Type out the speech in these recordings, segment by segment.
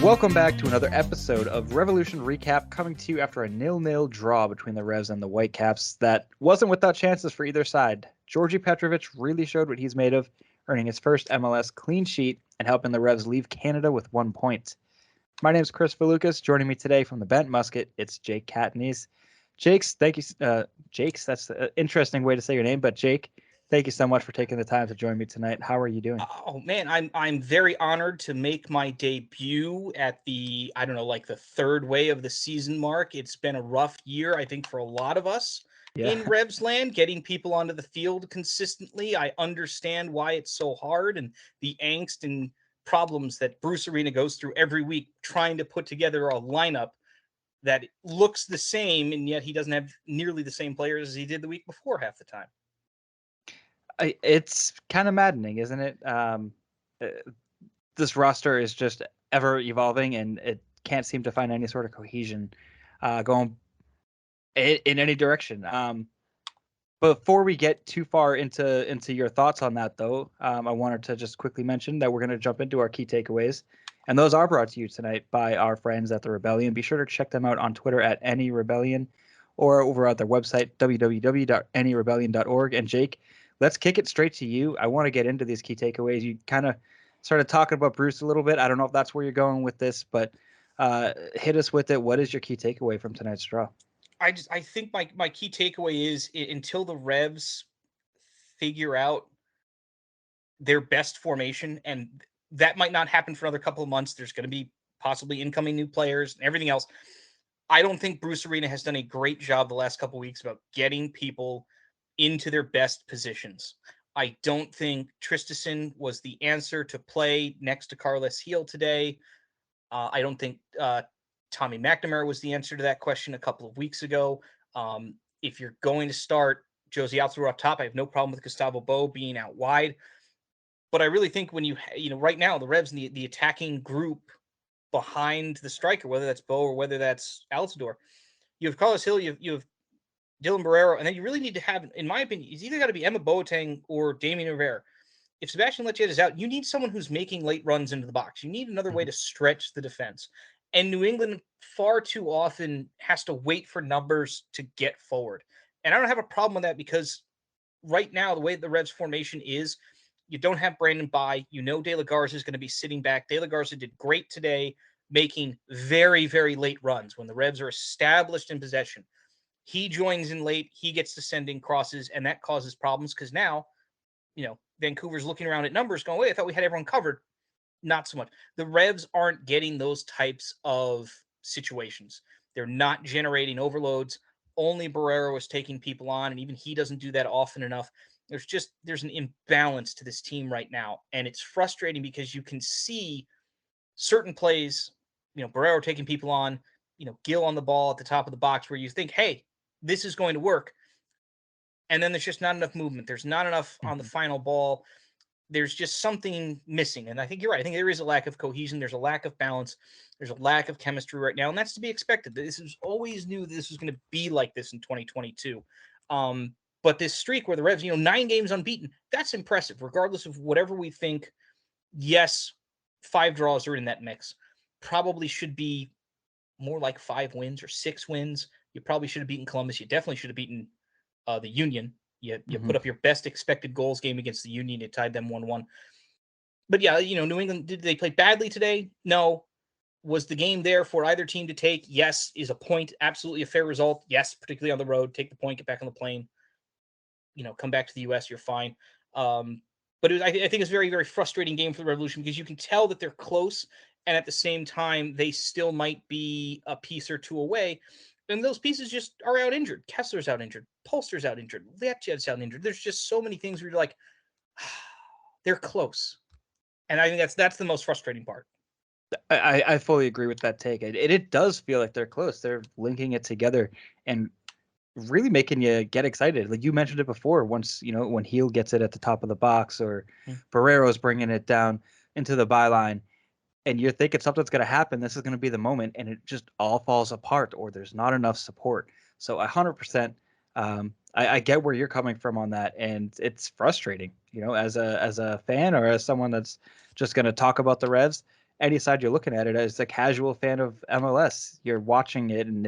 Welcome back to another episode of Revolution Recap, coming to you after a 0-0 draw between the Revs and the Whitecaps that wasn't without chances for either side. Djordje Petrovic really showed what he's made of, earning his first MLS clean sheet and helping the Revs leave Canada with 1 point. My name is Kris Valukis. Joining me today from the bent Musket, it's Jake Catanese. Jakes, thank you. Jakes, that's an interesting way to say your name, but Jake, thank you so much for taking the time to join me tonight. How are you doing? Oh man, I'm very honored to make my debut at the the third way of the season mark. It's been a rough year, I think, for a lot of us in Revs land, getting people onto the field consistently. I understand why it's so hard and the angst and problems that Bruce Arena goes through every week trying to put together a lineup that looks the same, and yet he doesn't have nearly the same players as he did the week before half the time. It's kind of maddening, isn't it? This roster is just ever evolving, and it can't seem to find any sort of cohesion going in any direction. Before we get too far into your thoughts on that, though, I wanted to just quickly mention that we're going to jump into our key takeaways, and those are brought to you tonight by our friends at the Rebellion. Be sure to check them out on Twitter at AnyRebellion or over at their website www.anyrebellion.org. And Jake, let's kick it straight to you. I want to get into these key takeaways. You kind of started talking about Bruce a little bit. I don't know if that's where you're going with this, but hit us with it. What is your key takeaway from tonight's draw? I think my key takeaway is until the Revs figure out their best formation, and that might not happen for another couple of months. There's going to be possibly incoming new players and everything else. I don't think Bruce Arena has done a great job the last couple of weeks about getting people into their best positions. I don't think Tristison was the answer to play next to Carles Heel today. I don't think Tommy McNamara was the answer to that question a couple of weeks ago. If you're going to start Josie Altidore up top, I have no problem with Gustavo Bo being out wide. But I really think when right now, the Revs, the attacking group behind the striker, whether that's Bo or whether that's Altidore, you have Carles Hill, you have Dylan Borrero, and then you really need to have, in my opinion, it's either got to be Emma Boateng or Damien Rivera. If Sebastian Lletget is out, you need someone who's making late runs into the box. You need another way to stretch the defense. And New England far too often has to wait for numbers to get forward. And I don't have a problem with that because right now, the way the Revs formation is, you don't have Brandon Bye. You know De La Garza is going to be sitting back. De La Garza did great today, making very, very late runs when the Revs are established in possession. He joins in late. He gets to send in crosses, and that causes problems because now, Vancouver's looking around at numbers going, wait, I thought we had everyone covered. Not so much. The Revs aren't getting those types of situations. They're not generating overloads. Only Borrero is taking people on, and even he doesn't do that often enough. There's an imbalance to this team right now, and it's frustrating because you can see certain plays, Borrero taking people on, Gill on the ball at the top of the box where you think, hey, this is going to work. And then there's just not enough movement. There's not enough on the final ball. There's just something missing. And I think you're right. I think there is a lack of cohesion. There's a lack of balance. There's a lack of chemistry right now. And that's to be expected. This is always knew that this was going to be like this in 2022. But this streak where the Revs, 9 games unbeaten, that's impressive, regardless of whatever we think. Yes, 5 draws are in that mix. Probably should be more like 5 wins or 6 wins. You probably should have beaten Columbus. You definitely should have beaten the Union. You put up your best expected goals game against the Union. You tied them 1-1. But yeah, New England, did they play badly today? No. Was the game there for either team to take? Yes. Is a point absolutely a fair result? Yes, particularly on the road. Take the point, get back on the plane. Come back to the U.S., you're fine. But I think it's a very, very frustrating game for the Revolution because you can tell that they're close, and at the same time, they still might be a piece or two away. And those pieces just are out injured. Kessler's out injured. Polster's out injured. Lletget's out injured. There's just so many things where you're like, they're close. And I think that's the most frustrating part. I fully agree with that take. It does feel like they're close. They're linking it together and really making you get excited. Like you mentioned it before, once, when Heel gets it at the top of the box or Borrero's bringing it down into the byline, and you're thinking something's going to happen, this is going to be the moment, and it just all falls apart, or there's not enough support. So 100%, I get where you're coming from on that, and it's frustrating, as a fan or as someone that's just going to talk about the Revs. any side you're looking at it, as a casual fan of MLS, you're watching it and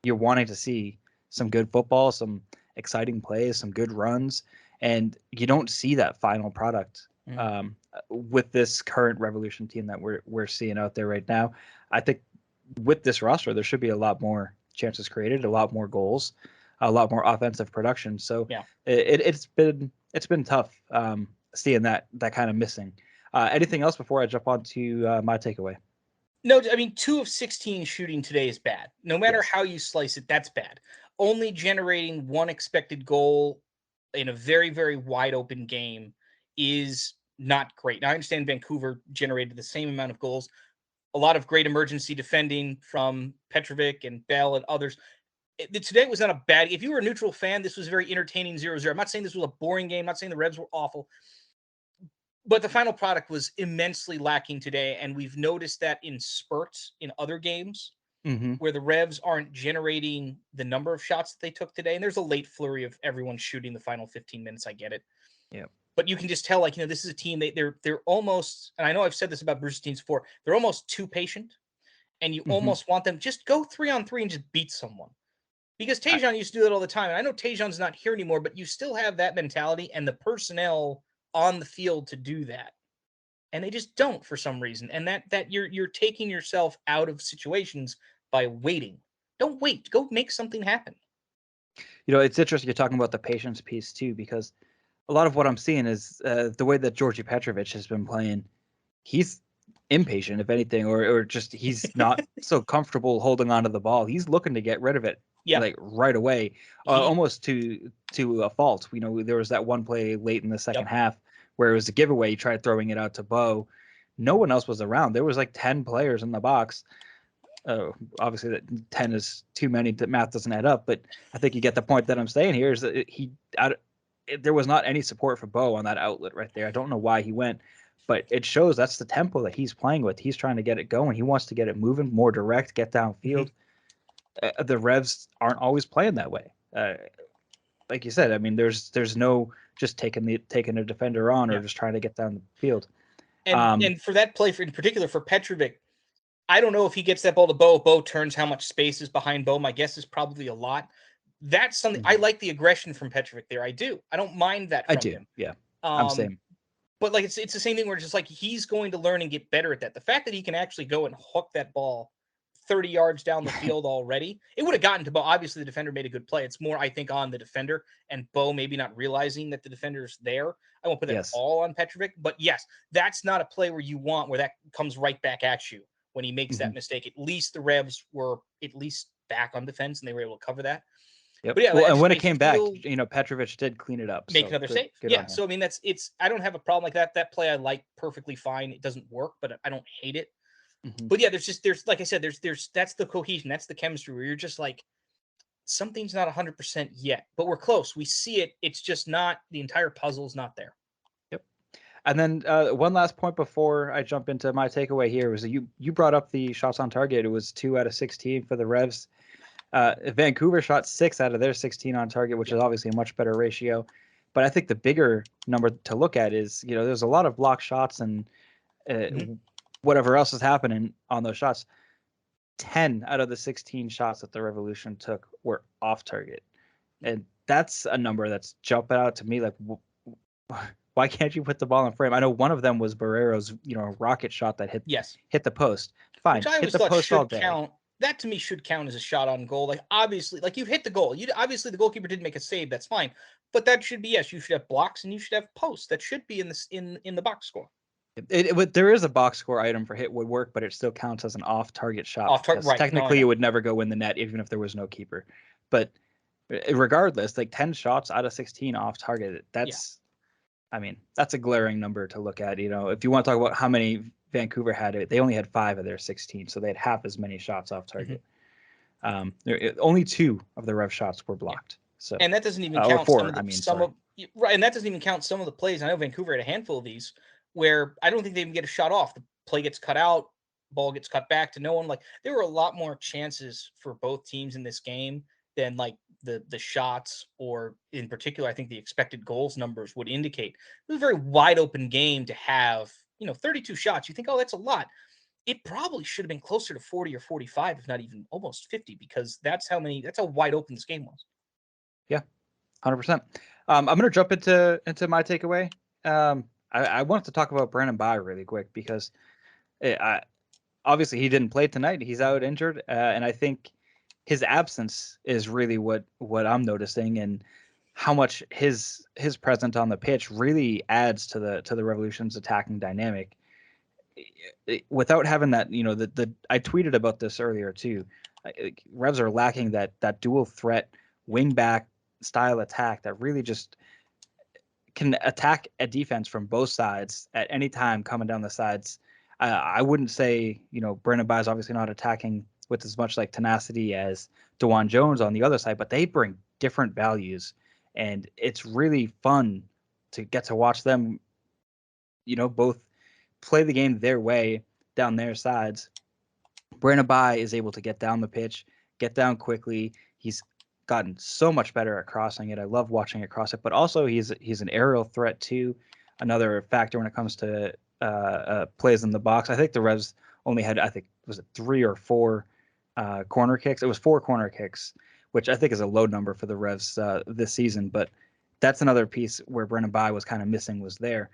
you're wanting to see some good football, some exciting plays, some good runs, and you don't see that final product with this current Revolution team that we're seeing out there right now. I think with this roster, there should be a lot more chances created, a lot more goals, a lot more offensive production. So Yeah. it's been tough seeing that kind of missing. Anything else before I jump on to my takeaway? No, I mean, 2 of 16 shooting today is bad. No matter Yes. how you slice it, that's bad. Only generating one expected goal in a very, very wide open game is not great. Now, I understand Vancouver generated the same amount of goals. A lot of great emergency defending from Petrovic and Bell and others. Today was not a bad. If you were a neutral fan, this was a very entertaining 0-0. I'm not saying this was a boring game. I'm not saying the Revs were awful. But the final product was immensely lacking today, and we've noticed that in spurts in other games where the Revs aren't generating the number of shots that they took today. And there's a late flurry of everyone shooting the final 15 minutes. I get it. Yeah. But you can just tell, this is a team, they're almost, and I know I've said this about Bruce's teams before, they're almost too patient, and you almost want them just go 3-on-3 and just beat someone. Because Tajon used to do that all the time. And I know Tajon's not here anymore, but you still have that mentality and the personnel on the field to do that, and they just don't for some reason. And that you're taking yourself out of situations by waiting. Don't wait. Go make something happen. It's interesting you're talking about the patience piece too, because a lot of what I'm seeing is the way that Djordje Petrovic has been playing. He's impatient, if anything, or just he's not so comfortable holding onto the ball. He's looking to get rid of it, like right away, almost to a fault. There was that one play late in the second half where it was a giveaway. He tried throwing it out to Bo. No one else was around. There was like 10 players in the box. Obviously, that 10 is too many. That math doesn't add up. But I think you get the point that I'm saying here is that there was not any support for Bo on that outlet right there. I don't know why he went, but it shows that's the tempo that he's playing with. He's trying to get it going. He wants to get it moving, more direct, get downfield. The Revs aren't always playing that way. Like you said, I mean, there's no just taking a defender on or just trying to get down the field. And for that play, in particular for Petrovic, I don't know if he gets that ball to Bo. Bo turns, how much space is behind Bo? My guess is probably a lot. That's something I like, the aggression from Petrovic there. I do. I don't mind that from him. Yeah. I'm same. But it's the same thing where it's just like he's going to learn and get better at that. The fact that he can actually go and hook that ball 30 yards down the field already, it would have gotten to Bo. Obviously, the defender made a good play. It's more, I think, on the defender and Bo maybe not realizing that the defender's there. I won't put that all on Petrovic, but yes, that's not a play where you want where that comes right back at you when he makes that mistake. At least the Revs were at least back on defense and they were able to cover that. Yep. But and when it came back, Petrovic did clean it up. Make another save. Yeah. So, I mean, I don't have a problem like that. That play I like perfectly fine. It doesn't work, but I don't hate it. But yeah, there's like I said, there's that's the cohesion. That's the chemistry where you're just like, something's not 100% yet, but we're close. We see it. It's just not, the entire puzzle's not there. Yep. And then one last point before I jump into my takeaway here was that you brought up the shots on target. It was 2 out of 16 for the Revs. Vancouver shot 6 out of their 16 on target, which is obviously a much better ratio. But I think the bigger number to look at is, there's a lot of block shots and whatever else is happening on those shots. 10 out of the 16 shots that the Revolution took were off target. And that's a number that's jumping out to me like, why can't you put the ball in frame? I know one of them was Borrero's, rocket shot that hit the post. Fine, which I hit the thought post should all day. count. That to me should count as a shot on goal. Like, obviously, like, you've hit the goal. Obviously the goalkeeper didn't make a save. That's fine. But that should be, yes, you should have blocks and you should have posts. That should be in the box score. There is a box score item for hit would work, but it still counts as an off-target shot. Off target, right? Technically, it would never go in the net, even if there was no keeper. But regardless, like 10 shots out of 16 off target, that's a glaring number to look at. If you want to talk about how many Vancouver had, they only had 5 of their 16, so they had half as many shots off target. Only 2 of the Rev shots were blocked. So, and that doesn't even count 4, and that doesn't even count some of the plays. I know Vancouver had a handful of these where I don't think they even get a shot off. The play gets cut out, ball gets cut back to no one. Like, there were a lot more chances for both teams in this game than like the shots, or in particular, I think the expected goals numbers would indicate. It was a very wide open game to have 32 shots. You think, oh, that's a lot. It probably should have been closer to 40 or 45, if not even almost 50, because that's how wide open this game was. Yeah, 100%. I'm going to jump into my takeaway. I wanted to talk about Brandon Bye really quick because obviously he didn't play tonight. He's out injured, and I think his absence is really what I'm noticing, and how much his presence on the pitch really adds to the Revolution's attacking dynamic. Without having that, the I tweeted about this earlier too. Revs are lacking that dual threat wing back style attack that really just can attack a defense from both sides at any time coming down the sides. I wouldn't say, Brandon Bye is obviously not attacking with as much like tenacity as DeJuan Jones on the other side, but they bring different values, and it's really fun to get to watch them, both play the game their way down their sides. Brandon Bye is able to get down the pitch, get down quickly. He's gotten so much better at crossing it. I love watching it cross it, but also he's an aerial threat too. Another factor when it comes to plays in the box. I think the Revs only had, was it 3 or 4 corner kicks? It was 4 corner kicks, which I think is a low number for the Revs this season. But that's another piece where Brandon Bye was kind of missing, was there.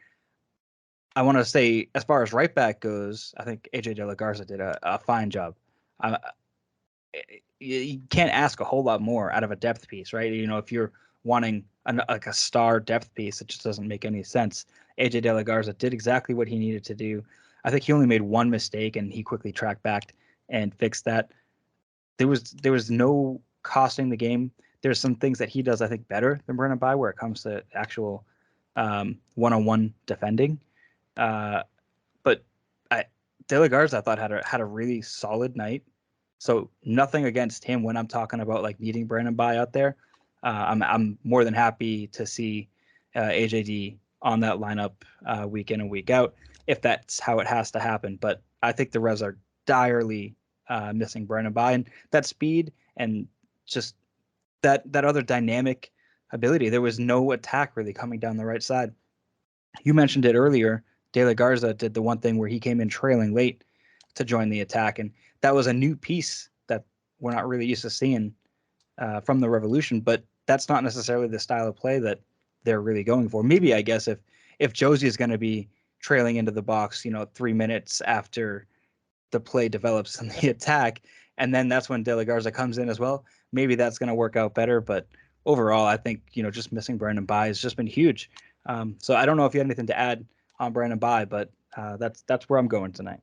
I want to say, as far as right back goes, I think AJ De La Garza did a fine job. You can't ask a whole lot more out of a depth piece, right? If you're wanting like a star depth piece, it just doesn't make any sense. AJ De La Garza did exactly what he needed to do. I think he only made one mistake, and he quickly tracked back and fixed that. There was no costing the game. There's some things that he does, I think, better than Brandon Bye where it comes to actual one-on-one defending. But De La Garza, I thought, had a really solid night. So nothing against him when I'm talking about like needing Brandon Bye out there. I'm more than happy to see AJD on that lineup week in and week out if that's how it has to happen. But I think the Revs are direly missing Brandon Bye, and that speed and just that other dynamic ability. There was no attack really coming down the right side. You mentioned it earlier. De La Garza did the one thing where he came in trailing late to join the attack, and that was a new piece that we're not really used to seeing from the Revolution. But that's not necessarily the style of play that they're really going for. Maybe, I guess, if Josie is going to be trailing into the box, 3 minutes after the play develops in the attack, and then that's when De La Garza comes in as well, maybe that's going to work out better. But overall, I think, just missing Brandon Bye has just been huge. So I don't know if you had anything to add on Brandon Bye, but that's where I'm going tonight.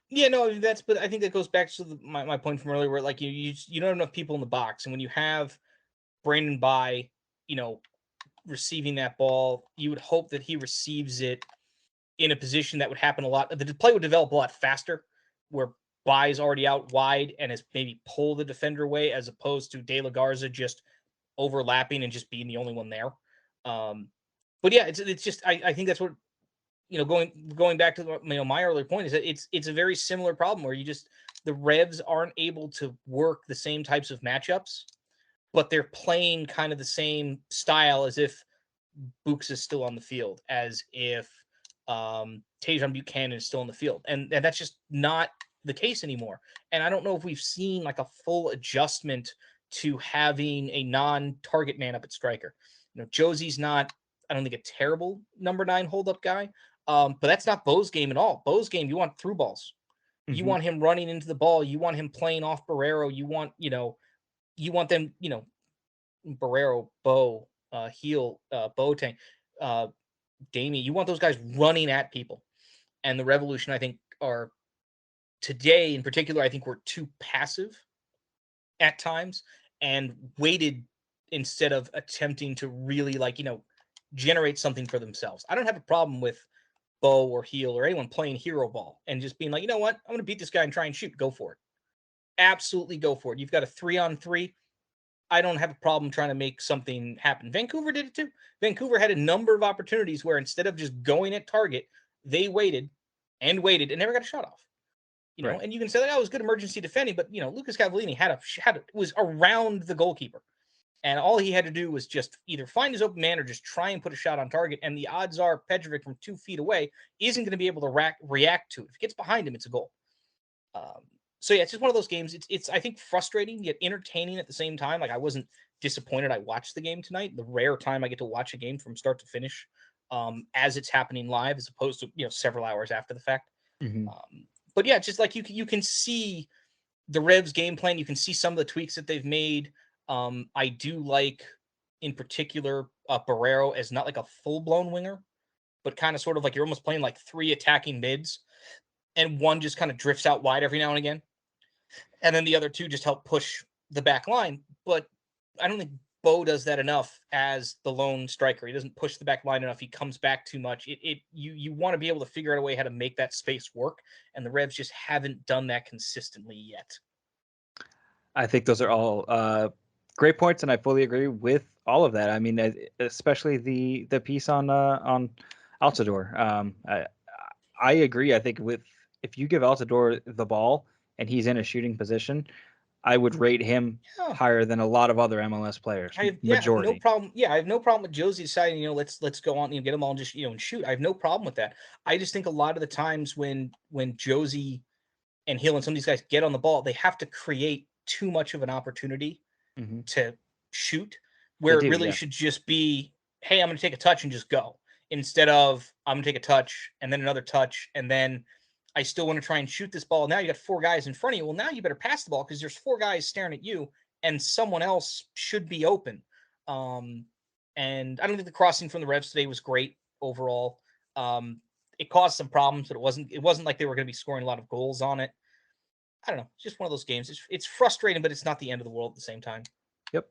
Yeah, no, but I think that goes back to my point from earlier, where like you don't have enough people in the box, and when you have Brandon Bye, receiving that ball, you would hope that he receives it in a position that would happen a lot. The play would develop a lot faster, where Bye is already out wide and has maybe pulled the defender away, as opposed to De La Garza just overlapping and just being the only one there. But yeah, it's just I think that's what, going back to my earlier point, is that it's a very similar problem where the Revs aren't able to work the same types of matchups, but they're playing kind of the same style as if Books is still on the field, as if Tajon Buchanan is still on the field, and that's just not the case anymore. And I don't know if we've seen like a full adjustment to having a non-target man up at striker. Josie's not, I don't think, a terrible number 9 hold-up guy, but that's not Bo's game at all. Bo's game, you want through balls. You want him running into the ball. You want him playing off Borrero. You want them, Borrero, Bo, Heel, Boateng, Damien. You want those guys running at people. And the Revolution, I think, are today in particular, I think we're too passive at times and waited instead of attempting to really generate something for themselves. I don't have a problem with Bo or Heel or anyone playing hero ball and just being like, you know what, I'm going to beat this guy and try and shoot. Go for it. Absolutely go for it. You've got a 3-on-3. I don't have a problem trying to make something happen. Vancouver did it too. Vancouver had a number of opportunities where instead of just going at target, they waited and never got a shot off. Right. And you can say, it was good emergency defending, but Lucas Cavallini was around the goalkeeper. And all he had to do was just either find his open man or just try and put a shot on target. And the odds are Petrovic from 2 feet away isn't going to be able to react to it. If it gets behind him, it's a goal. So yeah, it's just one of those games. It's I think frustrating yet entertaining at the same time. Like I wasn't disappointed. I watched the game tonight. The rare time I get to watch a game from start to finish, as it's happening live, as opposed to several hours after the fact. Mm-hmm. But yeah, just like you can see the Revs game plan. You can see some of the tweaks that they've made. I do like, in particular, Borrero as not like a full blown winger, but kind of sort of like you're almost playing like 3 attacking mids, and one just kind of drifts out wide every now and again. And then the other 2 just help push the back line. But I don't think Bo does that enough as the lone striker. He doesn't push the back line enough. He comes back too much. You want to be able to figure out a way how to make that space work, and the Revs just haven't done that consistently yet. I think those are all great points, and I fully agree with all of that. I mean, especially the piece on Altidore. I agree. I think if you give Altidore the ball and he's in a shooting position, I would rate him higher than a lot of other MLS players. Majority. No problem. Yeah, I have no problem with Josie deciding, let's go on and get them all and just and shoot. I have no problem with that. I just think a lot of the times when Josie and Hill and some of these guys get on the ball, they have to create too much of an opportunity to shoot, where it really should just be, hey, I'm going to take a touch and just go, instead of I'm going to take a touch and then another touch, and then I still want to try and shoot this ball. Now you got 4 guys in front of you. Well, now you better pass the ball because there's 4 guys staring at you and someone else should be open. And I don't think the crossing from the Revs today was great overall. It caused some problems, but it wasn't like they were going to be scoring a lot of goals on it. I don't know. It's just one of those games. It's frustrating, but it's not the end of the world at the same time. Yep.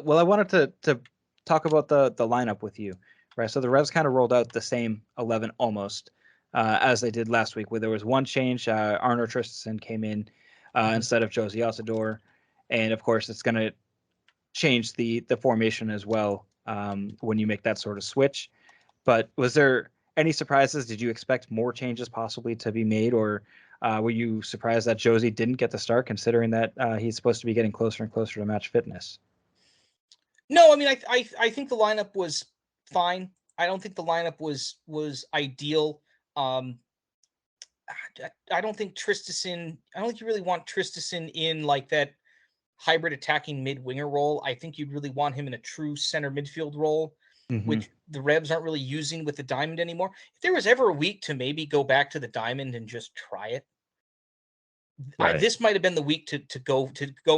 Well, I wanted to talk about the lineup with you, right? So the Revs kind of rolled out the same 11 almost as they did last week, where there was one change. Arnor Traustason came in instead of Josie Altidore, and of course it's going to change the formation as well when you make that sort of switch. But was there any surprises? Did you expect more changes possibly to be made, or were you surprised that Josie didn't get the start, considering that he's supposed to be getting closer and closer to match fitness? No, I mean, I think the lineup was fine. I don't think the lineup was ideal. I don't think Traustason. I don't think you really want Traustason in like that hybrid attacking mid winger role. I think you'd really want him in a true center midfield role, which the Revs aren't really using with the diamond anymore. If there was ever a week to maybe go back to the diamond and just try it, right, this might have been the week to go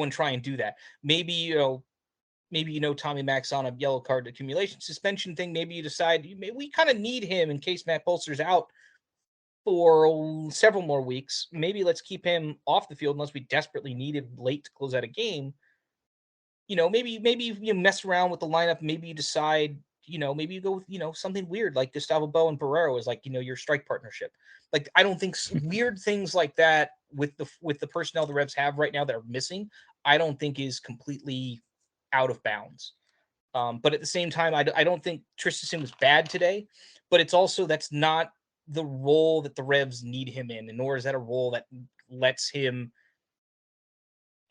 and try and do that. Maybe Tommy Mack's on a yellow card accumulation suspension thing. Maybe you decide we kind of need him in case Matt Bolster's out for several more weeks. Maybe let's keep him off the field unless we desperately need him late to close out a game. Maybe you mess around with the lineup. Maybe you decide, maybe you go with, something weird like Gustavo Bo and Borrero is like, your strike partnership. Like, I don't think weird things like that with the personnel the Revs have right now that are missing, I don't think is completely out of bounds. But at the same time, I don't think Traustason was bad today, but it's also, that's not the role that the Revs need him in, and nor is that a role that lets him,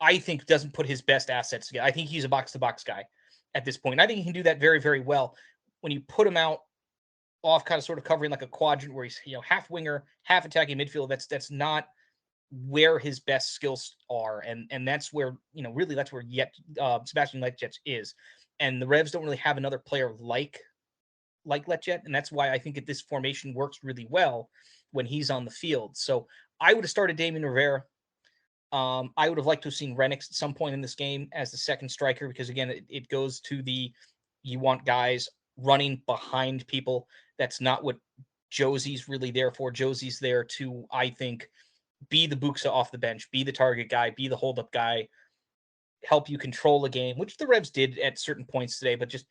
I think, doesn't put his best assets together. I think he's a box-to-box guy at this point. I think he can do that very, very well. When you put him out off kind of sort of covering like a quadrant where he's, half winger, half attacking midfield, that's not where his best skills are. And that's where, really that's where Sebastian Letjet is. And the Revs don't really have another player like Letjet. And that's why I think that this formation works really well when he's on the field. So I would have started Damien Rivera. I would have liked to have seen Renix at some point in this game as the second striker, because again, it goes to you want guys running behind people. That's not what Josie's really there for. Josie's there to, I think, be the Buxa off the bench, be the target guy, be the hold-up guy, help you control the game, which the Revs did at certain points today. But just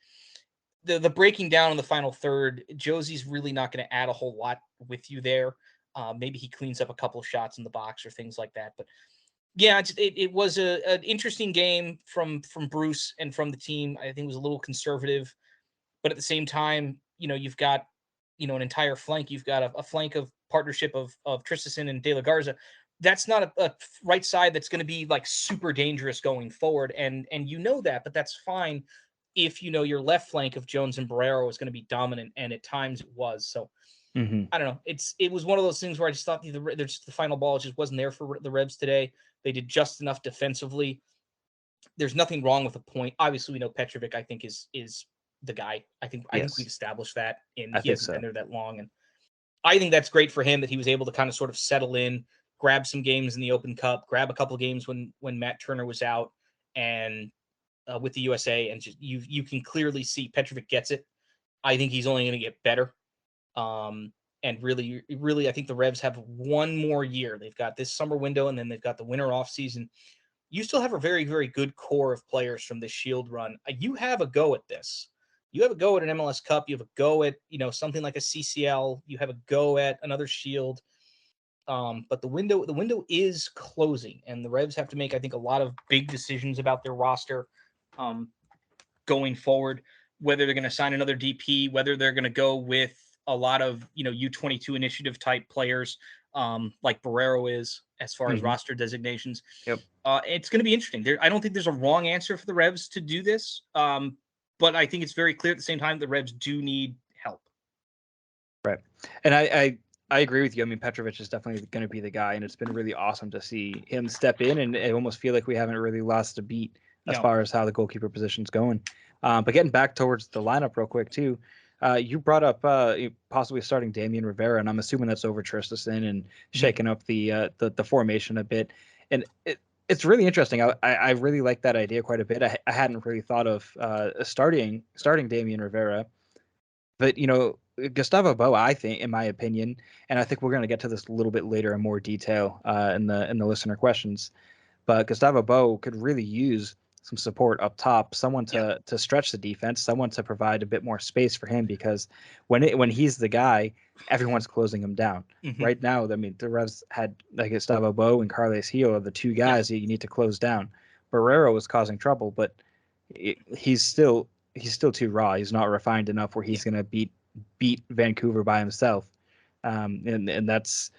the breaking down in the final third, Josie's really not going to add a whole lot with you there. Maybe he cleans up a couple of shots in the box or things like that. But yeah, it was an interesting game from Bruce and from the team. I think it was a little conservative, but at the same time, you've got, an entire flank. You've got a flank of partnership of Traustason and De La Garza. that's not a right side that's going to be like super dangerous going forward. And you know that, but that's fine if you know your left flank of Jones and Borrero is going to be dominant, and at times it was. So I don't know. It was one of those things where I just thought the final ball just wasn't there for the Revs today. They did just enough defensively. There's nothing wrong with a point. Obviously, we know Petrovic, I think, is the guy. I think we've established that, and he hasn't been there that long. And I think that's great for him that he was able to kind of sort of settle in, grab some games in the Open Cup, grab a couple of games when Matt Turner was out, and with the USA, and just you can clearly see Petrovic gets it. I think he's only going to get better. And really, I think the Revs have one more year. They've got this summer window, and then they've got the winter off season. You still have a very, very good core of players from this Shield run. You have a go at this. You have a go at an MLS Cup. You have a go at something like a CCL. You have a go at another Shield. But the window is closing, and the Revs have to make, I think, a lot of big decisions about their roster going forward. Whether they're going to sign another DP, whether they're going to go with a lot of U22 initiative type players like Borrero is, as far as roster designations. Yep. It's going to be interesting. I don't think there's a wrong answer for the Revs to do this, but I think it's very clear at the same time the Revs do need help. Right, and I agree with you. I mean, Petrovic is definitely going to be the guy, and it's been really awesome to see him step in, and I almost feel like we haven't really lost a beat as far as how the goalkeeper position's going. But getting back towards the lineup real quick too, you brought up possibly starting Damian Rivera, and I'm assuming that's over Tristan and shaking up the formation a bit. And it's really interesting. I really like that idea quite a bit. I hadn't really thought of starting Damian Rivera, but Gustavo Bo, I think, in my opinion, and I think we're going to get to this a little bit later in more detail in the listener questions, but Gustavo Bo could really use some support up top, someone to stretch the defense, someone to provide a bit more space for him, because when he's the guy, everyone's closing him down. Right now, I mean, the Revs had like Gustavo Bo and Carles Gil are the two guys that you need to close down. Borrero was causing trouble, but he's still too raw. He's not refined enough where he's going to beat Vancouver by himself. And that's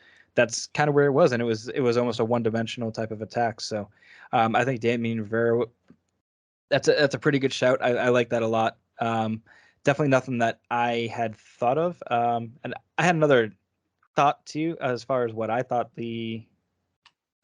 kind of where it was, and it was almost a one-dimensional type of attack. So I think Damian Rivera, that's a pretty good shout. I like that a lot. Definitely nothing that I had thought of. And I had another thought too, as far as what I thought the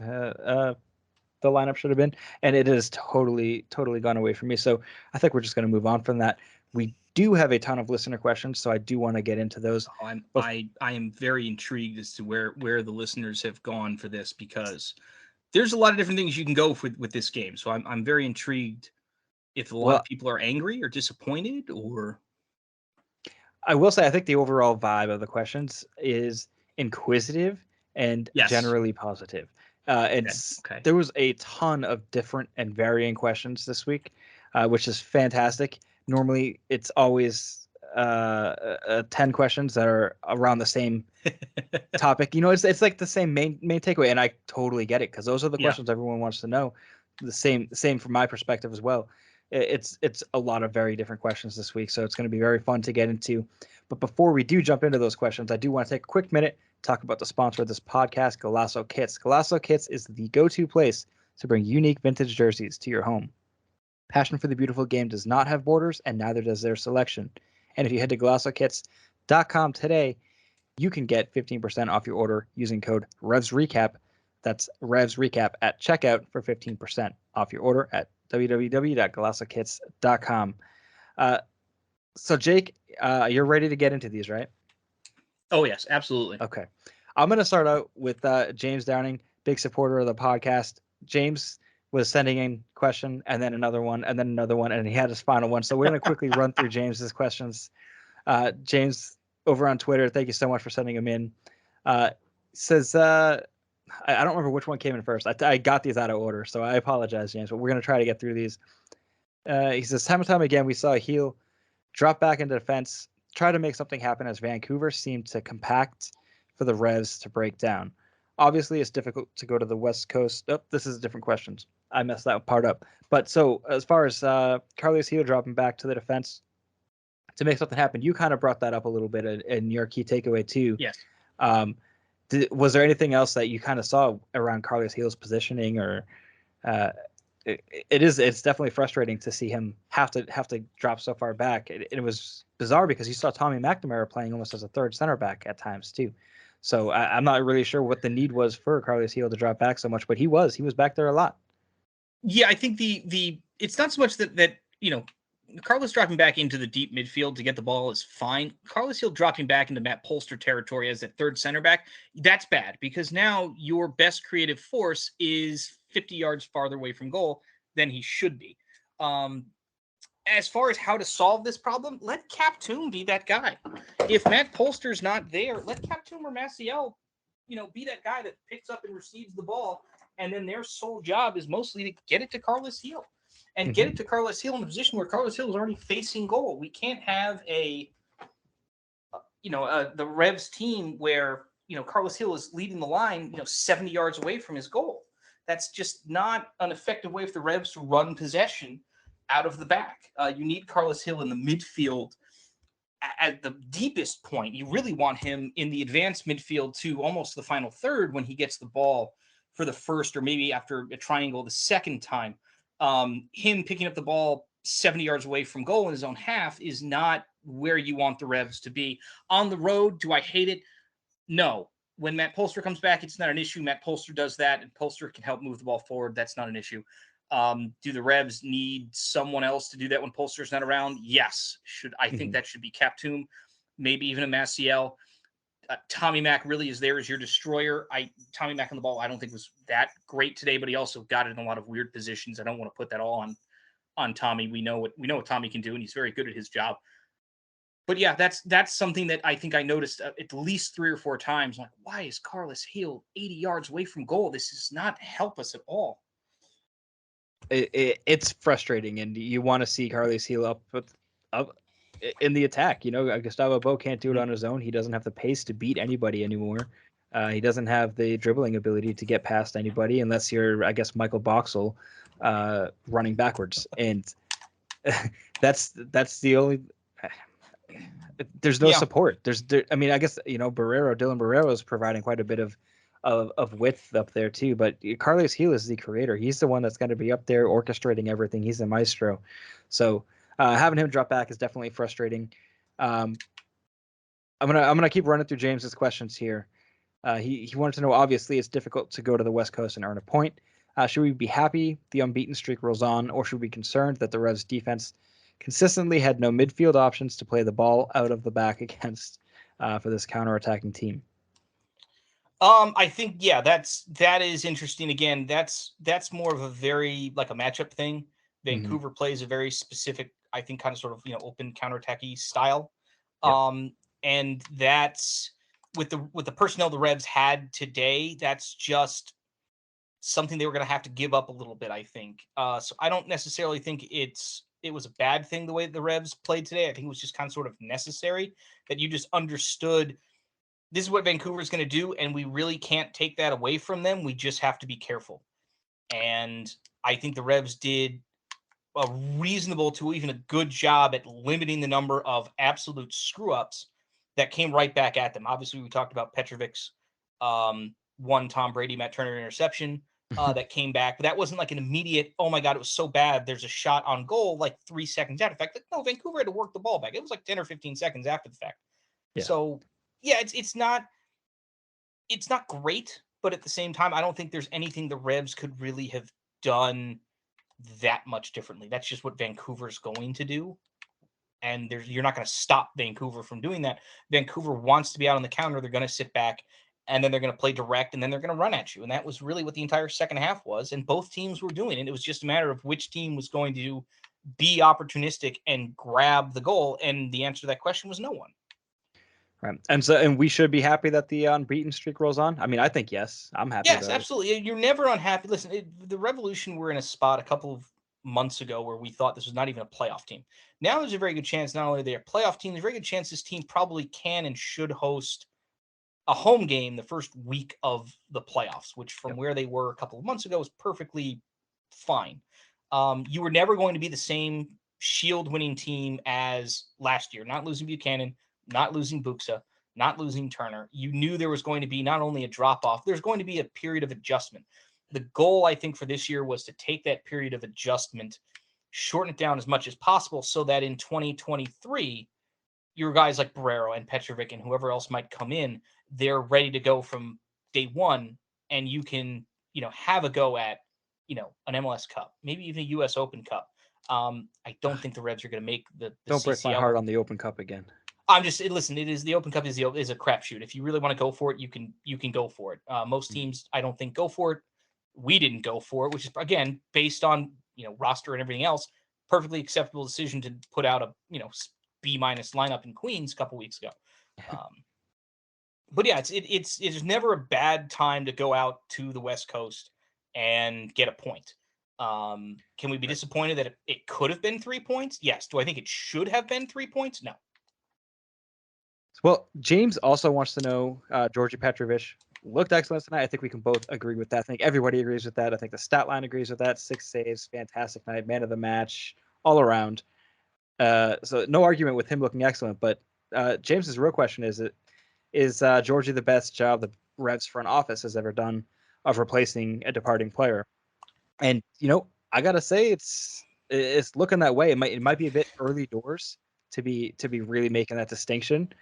lineup should have been, and it has totally gone away from me. So I think we're just going to move on from that. We do have a ton of listener questions, so I do want to get into those. I am very intrigued as to where the listeners have gone for this, because there's a lot of different things you can go with this game. So I'm very intrigued if a lot of people are angry or disappointed, or. I will say I think the overall vibe of the questions is inquisitive and generally positive. There was a ton of different and varying questions this week, which is fantastic. Normally, it's always 10 questions that are around the same topic. It's like the same main takeaway, and I totally get it, because those are the questions everyone wants to know. The same from my perspective as well. It's a lot of very different questions this week, so it's going to be very fun to get into. But before we do jump into those questions, I do want to take a quick minute to talk about the sponsor of this podcast, Golasso Kits. Golasso Kits is the go-to place to bring unique vintage jerseys to your home. Passion for the beautiful game does not have borders, and neither does their selection. And if you head to GolassoKits.com today, you can get 15% off your order using code RevsRecap. That's RevsRecap at checkout for 15% off your order at www.golassokits.com. So Jake, you're ready to get into these, right? Oh yes, absolutely. Okay. I'm going to start out with James Downing, big supporter of the podcast. James was sending in question, and then another one, and then another one, and he had his final one. So we're going to quickly run through James's questions. James over on Twitter, thank you so much for sending them in. Says, I don't remember which one came in first. I got these out of order, so I apologize, James, but we're going to try to get through these. He says, time and time again, we saw Gil drop back into defense, try to make something happen as Vancouver seemed to compact for the Revs to break down. Obviously, it's difficult to go to the West Coast. Oh, this is different questions. I messed that part up. But so as far as Carles Gil dropping back to the defense to make something happen, you kind of brought that up a little bit in your key takeaway too. Yes. Was there anything else that you kind of saw around Carlos Gil's positioning, or it's definitely frustrating to see him have to drop so far back. It was bizarre because you saw Tommy McNamara playing almost as a third center back at times too. So I'm not really sure what the need was for Carlos Gil to drop back so much, but he was back there a lot. Yeah, I think the it's not so much that Carlos dropping back into the deep midfield to get the ball is fine. Carlos Gil dropping back into Matt Polster territory as that third center back, that's bad because now your best creative force is 50 yards farther away from goal than he should be. As far as how to solve this problem, let Captoon be that guy. If Matt Polster's not there, let Captoon or Maciel, be that guy that picks up and receives the ball, and then their sole job is mostly to get it to Carlos Gil. And get it to Carlos Gil in a position where Carlos Gil is already facing goal. We can't have the Revs team where Carlos Gil is leading the line 70 yards away from his goal. That's just not an effective way for the Revs to run possession out of the back. You need Carlos Gil in the midfield at the deepest point. You really want him in the advanced midfield to almost the final third when he gets the ball for the first or maybe after a triangle the second time. Him picking up the ball 70 yards away from goal in his own half is not where you want the Revs to be. On the road, do I hate it? No. When Matt Polster comes back, it's not an issue. Matt Polster does that, and Polster can help move the ball forward. That's not an issue. Do the Revs need someone else to do that when Polster's not around? Yes. I think that should be Captoon, maybe even a Maciel. Tommy Mac really is there as your destroyer. Tommy Mac on the ball, I don't think was that great today, but he also got it in a lot of weird positions. I don't want to put that all on Tommy. We know what Tommy can do, and he's very good at his job. But yeah, that's something that I think I noticed at least 3 or 4 times. Like, why is Carlos Gil 80 yards away from goal? This does not help us at all. It's frustrating, and you want to see Carlos Gil up in the attack. Gustavo Bo can't do it on his own. He doesn't have the pace to beat anybody anymore. He doesn't have the dribbling ability to get past anybody unless you're, I guess, Michael Boxall running backwards. And that's the only. There's no support. I guess Dylan Borrero is providing quite a bit of width up there too. But Carlos Gil is the creator. He's the one that's going to be up there orchestrating everything. He's the maestro. So having him drop back is definitely frustrating. I'm gonna keep running through James's questions here. He wanted to know, obviously, it's difficult to go to the West Coast and earn a point. Should we be happy the unbeaten streak rolls on, or should we be concerned that the Revs defense consistently had no midfield options to play the ball out of the back against for this counterattacking team? I think that is interesting. Again, that's more of a very like a matchup thing. Vancouver plays a very specific, I think, kind of sort of open counterattacky style. Yep. And that's with the personnel the Revs had today. That's just something they were going to have to give up a little bit, I think. So I don't necessarily think it was a bad thing the way the Revs played today. I think it was just kind of sort of necessary that you just understood this is what Vancouver is going to do, and we really can't take that away from them. We just have to be careful. And I think the Revs did a reasonable to even a good job at limiting the number of absolute screw-ups that came right back at them. Obviously, we talked about Petrovic's one Tom Brady, Matt Turner interception that came back. But that wasn't like an immediate, oh my God, it was so bad. There's a shot on goal like 3 seconds after the fact. Like, no, Vancouver had to work the ball back. It was like 10 or 15 seconds after the fact. Yeah. So, yeah, it's not great, but at the same time, I don't think there's anything the Revs could really have done that much differently. That's just what Vancouver's going to do. And you're not going to stop Vancouver from doing that. Vancouver wants to be out on the counter. They're going to sit back, and then they're going to play direct, and then they're going to run at you. And that was really what the entire second half was. And both teams were doing it. It was just a matter of which team was going to be opportunistic and grab the goal. And the answer to that question was no one. Right. And we should be happy that the unbeaten streak rolls on. I mean, I think yes. I'm happy. Yes, absolutely. You're never unhappy. Listen, the Revolution were in a spot a couple of months ago where we thought this was not even a playoff team. Now there's a very good chance not only are they a playoff team, there's a very good chance this team probably can and should host a home game the first week of the playoffs, which from where they were a couple of months ago is perfectly fine. You were never going to be the same Shield winning team as last year, not losing Buchanan, not losing Buxa. not losing Turner. You knew there was going to be not only a drop-off, there's going to be a period of adjustment. The goal, I think, for this year was to take that period of adjustment, shorten it down as much as possible so that in 2023, your guys like Borrero and Petrovic and whoever else might come in, they're ready to go from day one, and you can, have a go at, an MLS Cup, maybe even a U.S. Open Cup. I don't think the Revs are going to make the Don't CCL. break my heart on the Open Cup again. I'm just listen. It is the Open Cup is a crapshoot. If you really want to go for it, you can go for it. Most teams, I don't think, go for it. We didn't go for it, which is again based on roster and everything else. Perfectly acceptable decision to put out a B- lineup in Queens a couple weeks ago. But yeah, it's never a bad time to go out to the West Coast and get a point. Can we be disappointed that it could have been 3 points? Yes. Do I think it should have been 3 points? No. Well, James also wants to know, Djordje Petrovic looked excellent tonight. I think we can both agree with that. I think everybody agrees with that. I think the stat line agrees with that. 6 saves, fantastic night, man of the match, all around. So no argument with him looking excellent. But James's real question is Djordje the best job the Revs front office has ever done of replacing a departing player? And I gotta say it's looking that way. It might be a bit early doors to be really making that distinction.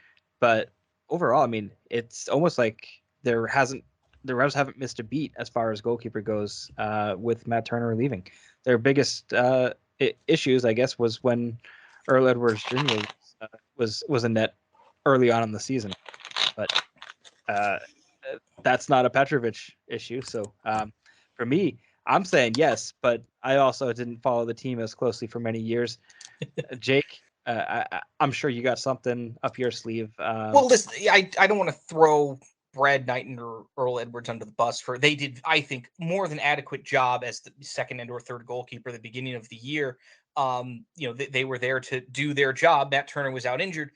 But overall, I mean, it's almost like the Revs haven't missed a beat as far as goalkeeper goes with Matt Turner leaving. Their biggest issues, I guess, was when Earl Edwards Jr. was a net early on in the season. But that's not a Petrovic issue. So for me, I'm saying yes, but I also didn't follow the team as closely for many years. Jake, I'm sure you got something up your sleeve. Well, listen, I don't want to throw Brad Knighton or Earl Edwards under the bus they did, I think, more than adequate job as the second and or third goalkeeper at the beginning of the year. They were there to do their job. Matt Turner was out injured.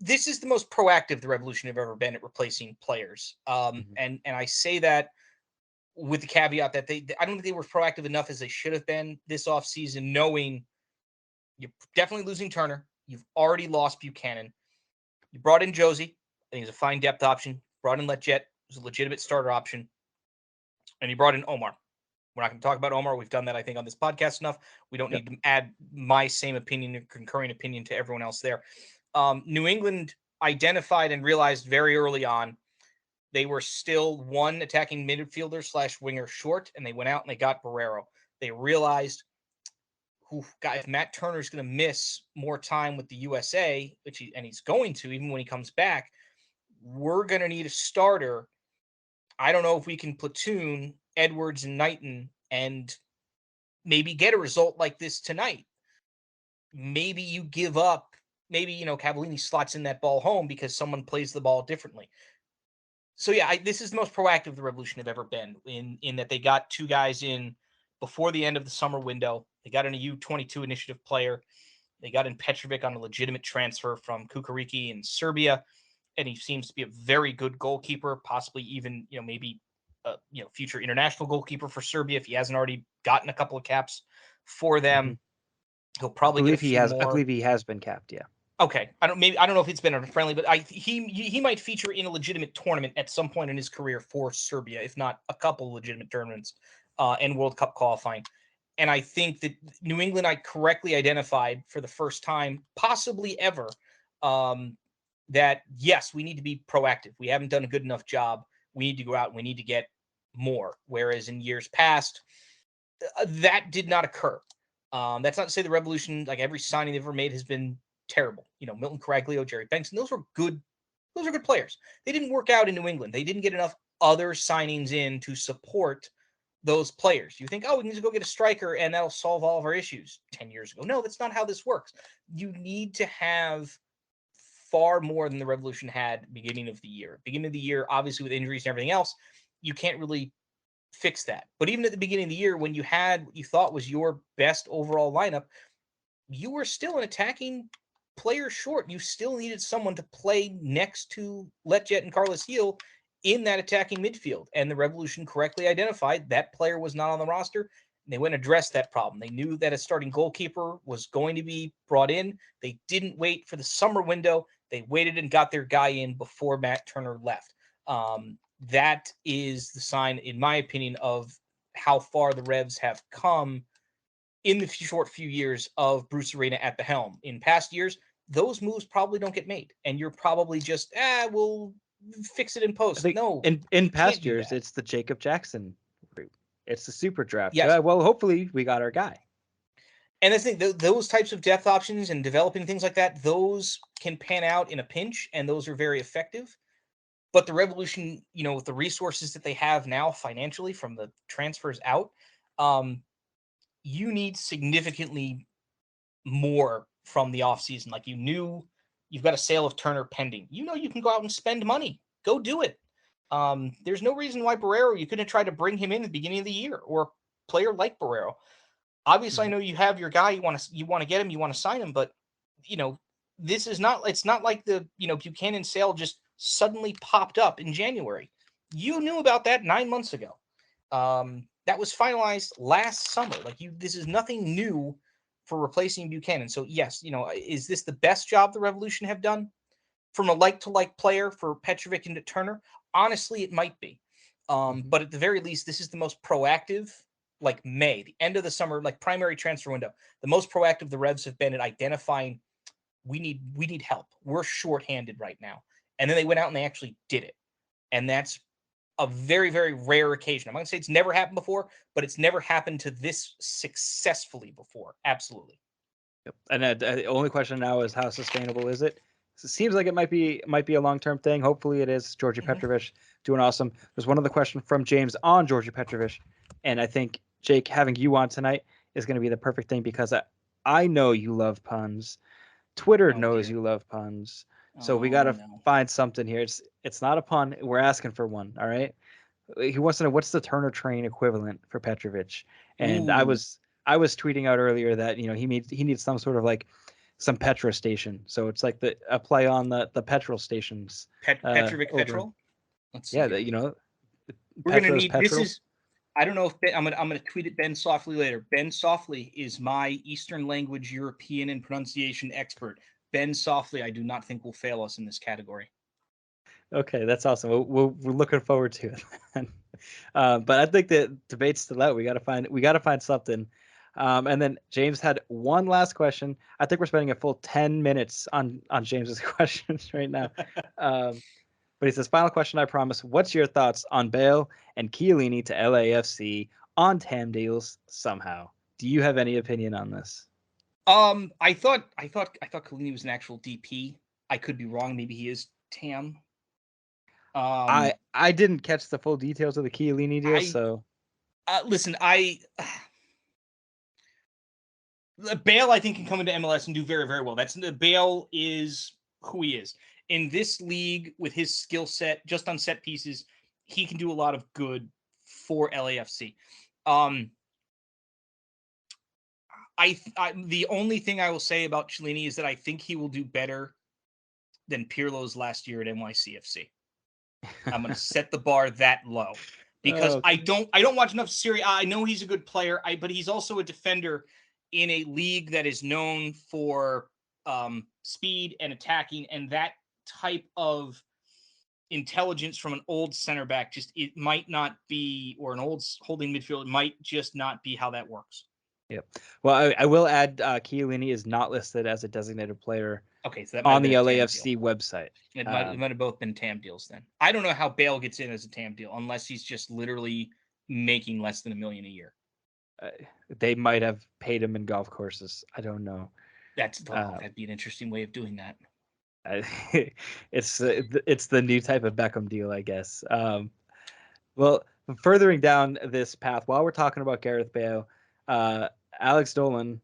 This is the most proactive the Revolution have ever been at replacing players. And I say that with the caveat that I don't think they were proactive enough as they should have been this offseason, knowing you're definitely losing Turner. You've already lost Buchanan. You brought in Josie. I think he's a fine depth option. Brought in Letjet, who's a legitimate starter option. And you brought in Omar. We're not going to talk about Omar. We've done that, I think, on this podcast enough. We don't need to add my same opinion or concurring opinion to everyone else there. New England identified and realized very early on they were still one attacking midfielder / winger short, and they went out and they got Borrero. They realized, if Matt Turner's going to miss more time with the USA, and he's going to, even when he comes back, we're going to need a starter. I don't know if we can platoon Edwards and Knighton and maybe get a result like this tonight. Maybe you give up. Maybe, Cavallini slots in that ball home because someone plays the ball differently. So, yeah, this is the most proactive the Revolution have ever been in that they got 2 guys in before the end of the summer window. They got in a U22 initiative player. They got in Petrovic on a legitimate transfer from Kukariki in Serbia, and he seems to be a very good goalkeeper, possibly even, maybe future international goalkeeper for Serbia if he hasn't already gotten a couple of caps for them. He'll probably get a few more. I believe he has been capped, yeah. Okay, I don't know if it's been a friendly, but he might feature in a legitimate tournament at some point in his career for Serbia, if not a couple legitimate tournaments and World Cup qualifying. And I think that New England, I correctly identified for the first time, possibly ever, that yes, we need to be proactive. We haven't done a good enough job. We need to go out and we need to get more. Whereas in years past, that did not occur. That's not to say the Revolution, like every signing they've ever made, has been terrible. Milton Caraglio, Jerry Banks, and those are good players. They didn't work out in New England. They didn't get enough other signings in to support those players. You think, we need to go get a striker and that'll solve all of our issues 10 years ago. No, that's not how this works. You need to have far more than the Revolution had beginning of the year. Beginning of the year, obviously with injuries and everything else, you can't really fix that. But even at the beginning of the year, when you had what you thought was your best overall lineup, you were still an attacking player short. You still needed someone to play next to Letjet and Carlos Gil in that attacking midfield. And the Revolution correctly identified that player was not on the roster. And they went and addressed that problem. They knew that a starting goalkeeper was going to be brought in. They didn't wait for the summer window. They waited and got their guy in before Matt Turner left. That is the sign, in my opinion, of how far the Revs have come in the short few years of Bruce Arena at the helm. In past years, those moves probably don't get made, and you're probably just, we'll fix it in post. No, in past do years, that. it's the Jacob Jackson route. It's the super draft. Yes. Well, hopefully we got our guy. And the thing, those types of depth options and developing things like that, those can pan out in a pinch, and those are very effective. But the Revolution, with the resources that they have now financially from the transfers out, you need significantly more from the offseason. Like, you've got a sale of Turner pending. You can go out and spend money. Go do it. There's no reason why Borrero, you couldn't try to bring him in at the beginning of the year, or a player like Borrero. Obviously, I know you have your guy. You want to get him. You want to sign him. But this is not. It's not like the Buchanan sale just suddenly popped up in January. You knew about that 9 months ago. That was finalized last summer. This is nothing new for replacing Buchanan. So yes, is this the best job the Revolution have done from a like-to-like player for Petrovic and Turner? Honestly, it might be. But at the very least, this is the most proactive. Like May, the end of the summer, like primary transfer window, the most proactive the Revs have been at identifying we need help. We're shorthanded right now. And then they went out and they actually did it. And that's a very, very rare occasion. I'm not going to say it's never happened before, but it's never happened to this successfully before. Absolutely. Yep. And the only question now is, how sustainable is it? So it seems like it might be a long-term thing. Hopefully it is. Djordje Petrovic doing awesome. There's one other question from James on Djordje Petrovic, and I think, Jake, having you on tonight is going to be the perfect thing, because I know you love puns. Twitter knows you love puns. So we got to find something here. It's not a pun. We're asking for one. All right. He wants to know, what's the Turner train equivalent for Petrovic. And I was tweeting out earlier that he needs some sort of like some Petro station. So it's like a play on the petrol stations. Petrovic Petrol. Let's see. Yeah, we're gonna need petrol. This is. I don't know if I'm gonna tweet at Ben Softly later. Ben Softly is my Eastern language, European, and pronunciation expert. Ben Softly, I do not think will fail us in this category. Okay, that's awesome. We're looking forward to it. But I think the debate's still out. We got to find something. And then James had one last question. I think we're spending a full 10 minutes on James's questions right now. But he says, final question, I promise. What's your thoughts on Bale and Chiellini to LAFC on TAM deals somehow? Do you have any opinion on this? I thought Chiellini was an actual DP. I could be wrong. Maybe he is TAM. I didn't catch the full details of the Chiellini deal, so listen, Bale, I think, can come into MLS and do very, very well. Bale is who he is in this league with his skill set, just on set pieces. He can do a lot of good for LAFC. The only thing I will say about Chiellini is that I think he will do better than Pirlo's last year at NYCFC. I'm going to set the bar that low because I don't watch enough Serie A. I know he's a good player, but he's also a defender in a league that is known for speed and attacking, and that type of intelligence from an old center back it might not be, or an old holding midfield, it might just not be how that works. Yep. Well, I will add, Chiellini is not listed as a designated player. Okay, so that on the LAFC website. It might have both been TAM deals then. I don't know how Bale gets in as a TAM deal unless he's just literally making less than $1 million a year. They might have paid him in golf courses. I don't know. That'd be an interesting way of doing that. It's the new type of Beckham deal, I guess. Well, furthering down this path, while we're talking about Gareth Bale, Alex Dolan,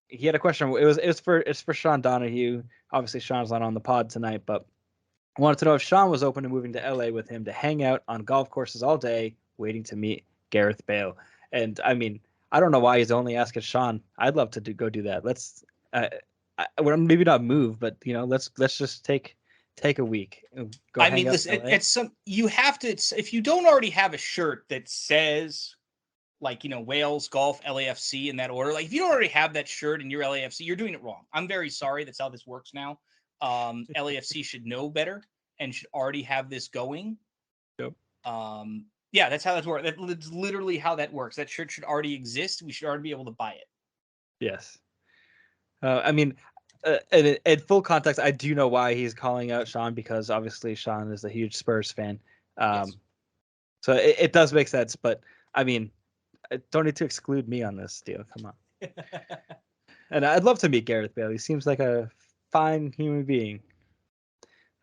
he had a question. It's for Sean Donahue. Obviously, Sean's not on the pod tonight, but I wanted to know if Sean was open to moving to LA with him to hang out on golf courses all day, waiting to meet Gareth Bale. And I mean, I don't know why he's only asking Sean. I'd love to go do that. Let's maybe not move, but let's just take a week. I mean, listen, you have to. If you don't already have a shirt that says, like, Wales, golf, LAFC in that order. Like, if you don't already have that shirt and you're LAFC, you're doing it wrong. I'm very sorry. That's how this works now. LAFC should know better and should already have this going. Yep. Yeah, that's how that works. That's literally how that works. That shirt should already exist. We should already be able to buy it. Yes. I mean, in full context, I do know why he's calling out Sean, because obviously Sean is a huge Spurs fan. Yes. So it does make sense. But I mean, don't need to exclude me on this deal. Come on. And I'd love to meet Gareth Bale. He seems like a fine human being.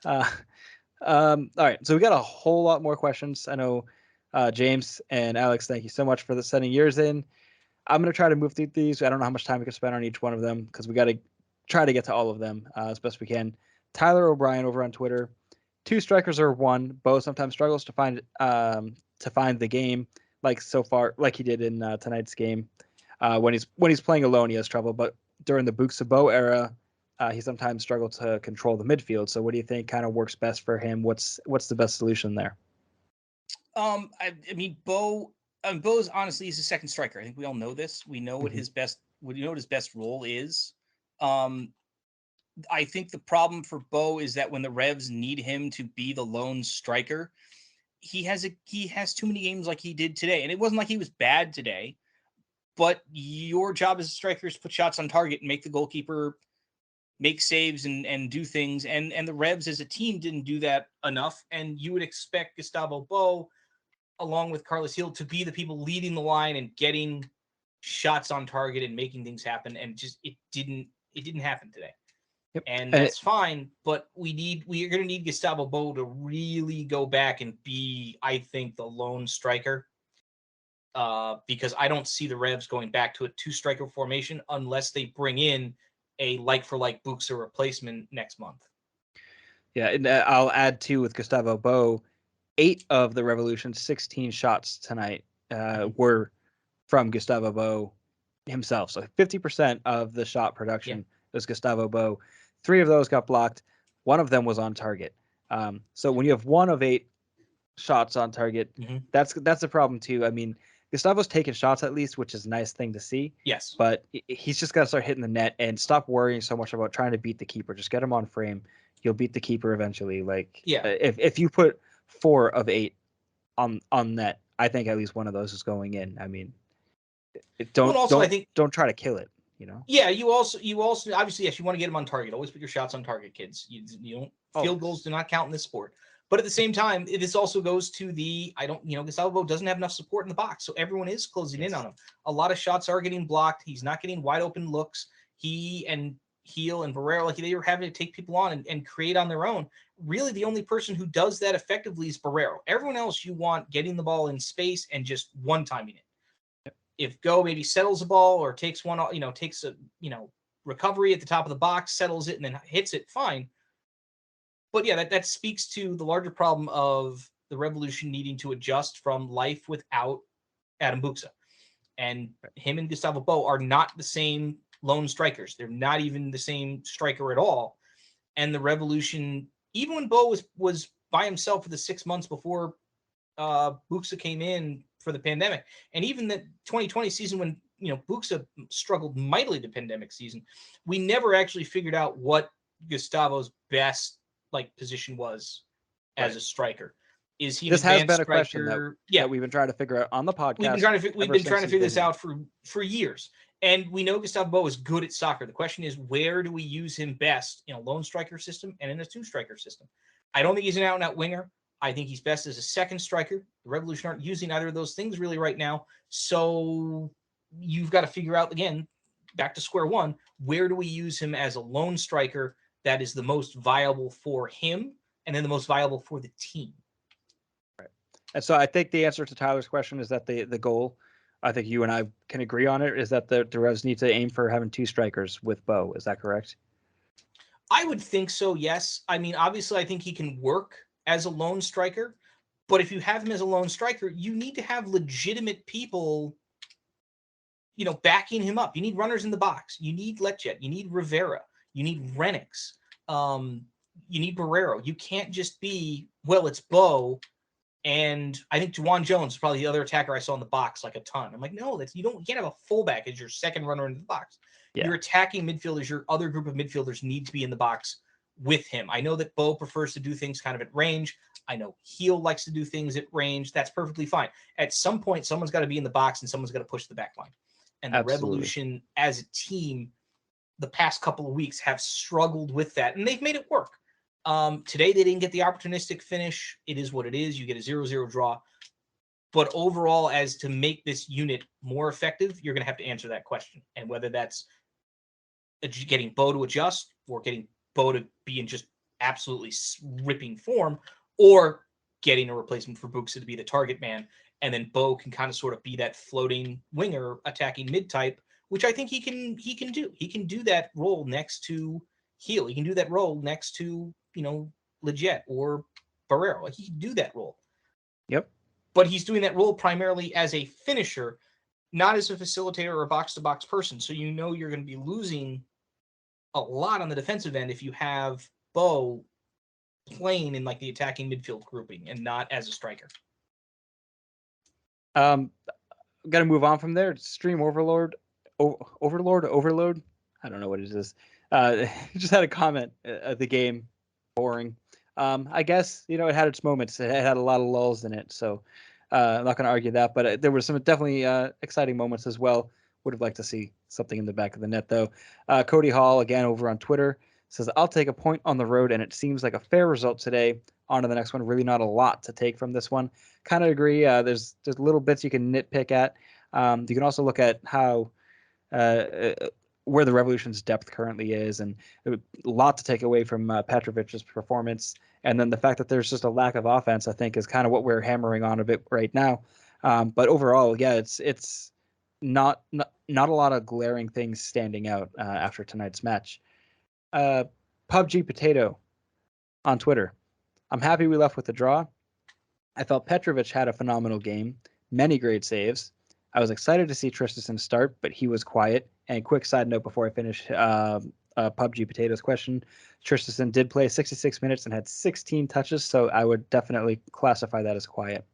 All right, so we got a whole lot more questions. I know James and Alex, thank you so much for sending yours in. I'm going to try to move through these. I don't know how much time we can spend on each one of them because we got to try to get to all of them as best we can. Tyler O'Brien over on Twitter. 2 strikers or 1. Bo sometimes struggles to find the game, like so far, like he did in tonight's game. When he's playing alone, he has trouble. But during the Buksa Bo era, he sometimes struggled to control the midfield. So what do you think kind of works best for him? What's the best solution there? I mean, Bo's honestly, he's a second striker. I think we all know this. We know what his best role is. I think the problem for Bo is that when the Revs need him to be the lone striker, he has too many games like he did today. And it wasn't like he was bad today, but your job as a striker is to put shots on target and make the goalkeeper make saves and do things. And the Revs as a team didn't do that enough. And you would expect Gustavo Bo, along with Carlos Hill, to be the people leading the line and getting shots on target and making things happen. And just it didn't happen today. Yep. And that's fine, but we are going to need Gustavo Bo to really go back and be, I think, the lone striker. Because I don't see the Revs going back to a 2-striker formation unless they bring in a like-for-like Buksa replacement next month. Yeah, and I'll add too with Gustavo Bo, 8 of the Revolution's 16 shots tonight were from Gustavo Bo himself. So 50% of the shot production was Gustavo Bo. 3 of those got blocked. 1 of them was on target. So when you have 1 of 8 shots on target, that's a problem too. I mean, Gustavo's taking shots at least, which is a nice thing to see. Yes. But he's just got to start hitting the net and stop worrying so much about trying to beat the keeper. Just get him on frame. You'll beat the keeper eventually. Like, if you put 4 of 8 on net, I think at least one of those is going in. I mean, don't try to kill it. You know. Yeah, you also obviously, yes, you want to get him on target. Always put your shots on target, kids. You don't field goals do not count in this sport. But at the same time, this also goes to Gustavo Bo doesn't have enough support in the box, so everyone is closing in on him. A lot of shots are getting blocked. He's not getting wide open looks. He and Heel and Borrero, like they were having to take people on and create on their own. Really, the only person who does that effectively is Borrero. Everyone else, you want getting the ball in space and just one-timing it. If Go maybe settles a ball or takes one, takes a, recovery at the top of the box, settles it, and then hits it, fine. But yeah, that speaks to the larger problem of the Revolution needing to adjust from life without Adam Buksa. And him and Gustavo Bo are not the same lone strikers. They're not even the same striker at all. And the Revolution, even when Bo was by himself for the 6 months before Buksa came in for the pandemic, and even the 2020 season when Buksa struggled mightily the pandemic season, we never actually figured out what Gustavo's best position was as a striker. Is he? This has been a question that we've been trying to figure out on the podcast. We've been trying to figure this out for years, and we know Gustavo Bo is good at soccer. The question is, where do we use him best in a lone striker system and in a 2-striker system? I don't think he's an out-and-out winger. I think he's best as a second striker. The Revolution aren't using either of those things really right now. So you've got to figure out, again, back to square one, where do we use him as a lone striker that is the most viable for him and then the most viable for the team? Right. And so I think the answer to Tyler's question is that the goal, I think you and I can agree on it, is that the Revs need to aim for having 2 strikers with Bo. Is that correct? I would think so, yes. I mean, obviously, I think he can work as a lone striker, but if you have him as a lone striker, you need to have legitimate people, backing him up. You need runners in the box. You need Letjet. You need Rivera. You need Renix. You need Borrero. You can't just be, it's Bo, and I think Juwan Jones is probably the other attacker I saw in the box a ton. I'm like, no, you can't have a fullback as your second runner in the box. Yeah. Your attacking midfielders, your other group of midfielders need to be in the box with him. I know that Bo prefers to do things kind of at range. I know Heel likes to do things at range. That's perfectly fine. At some point, someone's got to be in the box and someone's got to push the back line. And the Absolutely. Revolution as a team the past couple of weeks have struggled with that, and they've made it work. Today, they didn't get the opportunistic finish. It is what it is. You get a 0-0 draw. But overall, as to make this unit more effective, you're going to have to answer that question. And whether that's getting Bo to adjust or getting Bo to be in just absolutely ripping form, or getting a replacement for Buxa to be the target man. And then Bo can kind of sort of be that floating winger attacking mid-type, which I think he can do. He can do that role next to Heel. He can do that role next to, Djordje or Borrero. He can do that role. Yep. But he's doing that role primarily as a finisher, not as a facilitator or a box-to-box person. So you're going to be losing a lot on the defensive end if you have Bo playing in like the attacking midfield grouping and not as a striker. Got to move on from there. Stream Overlord. Overload. I don't know what it is. Just had a comment at the game. Boring. I guess it had its moments. It had a lot of lulls in it, so I'm not going to argue that. But there were some definitely exciting moments as well. Would have liked to see something in the back of the net though. Cody Hall again over on Twitter says, "I'll take a point on the road, and it seems like a fair result today. On to the next one. Really not a lot to take from this one. Kind of agree. There's little bits you can nitpick at. You can also look at how where the Revolution's depth currently is, and a lot to take away from Petrovic's performance. And then the fact that there's just a lack of offense, I think, is kind of what we're hammering on a bit right now. But overall, yeah, it's not a lot of glaring things standing out after tonight's match. PUBG Potato on Twitter. I'm happy we left with a draw. I felt Petrovic had a phenomenal game, many great saves. I was excited to see Tristan start, but he was quiet. And quick side note before I finish PUBG Potato's question, Tristan did play 66 minutes and had 16 touches, so I would definitely classify that as quiet.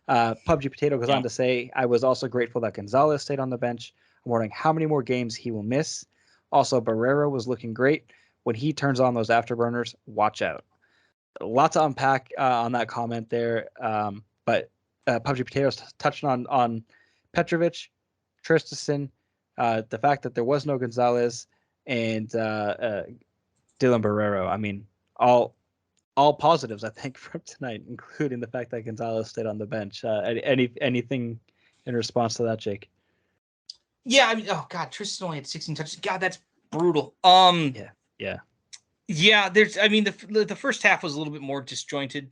PUBG Potato goes on to say, I was also grateful that Gonzalez stayed on the bench. I'm wondering how many more games he will miss. Also, Borrero was looking great. When he turns on those afterburners, watch out. A lot to unpack on that comment there. But PUBG Potatoes touched on Petrovic, Tristan, the fact that there was no Gonzalez, and Dylan Borrero. I mean, all positives, I think, from tonight, including the fact that Gonzalez stayed on the bench. Anything in response to that, Jake? Yeah, I mean, oh god, Tristan only had 16 touches. God, that's brutal. Yeah. There's, I mean, the first half was a little bit more disjointed.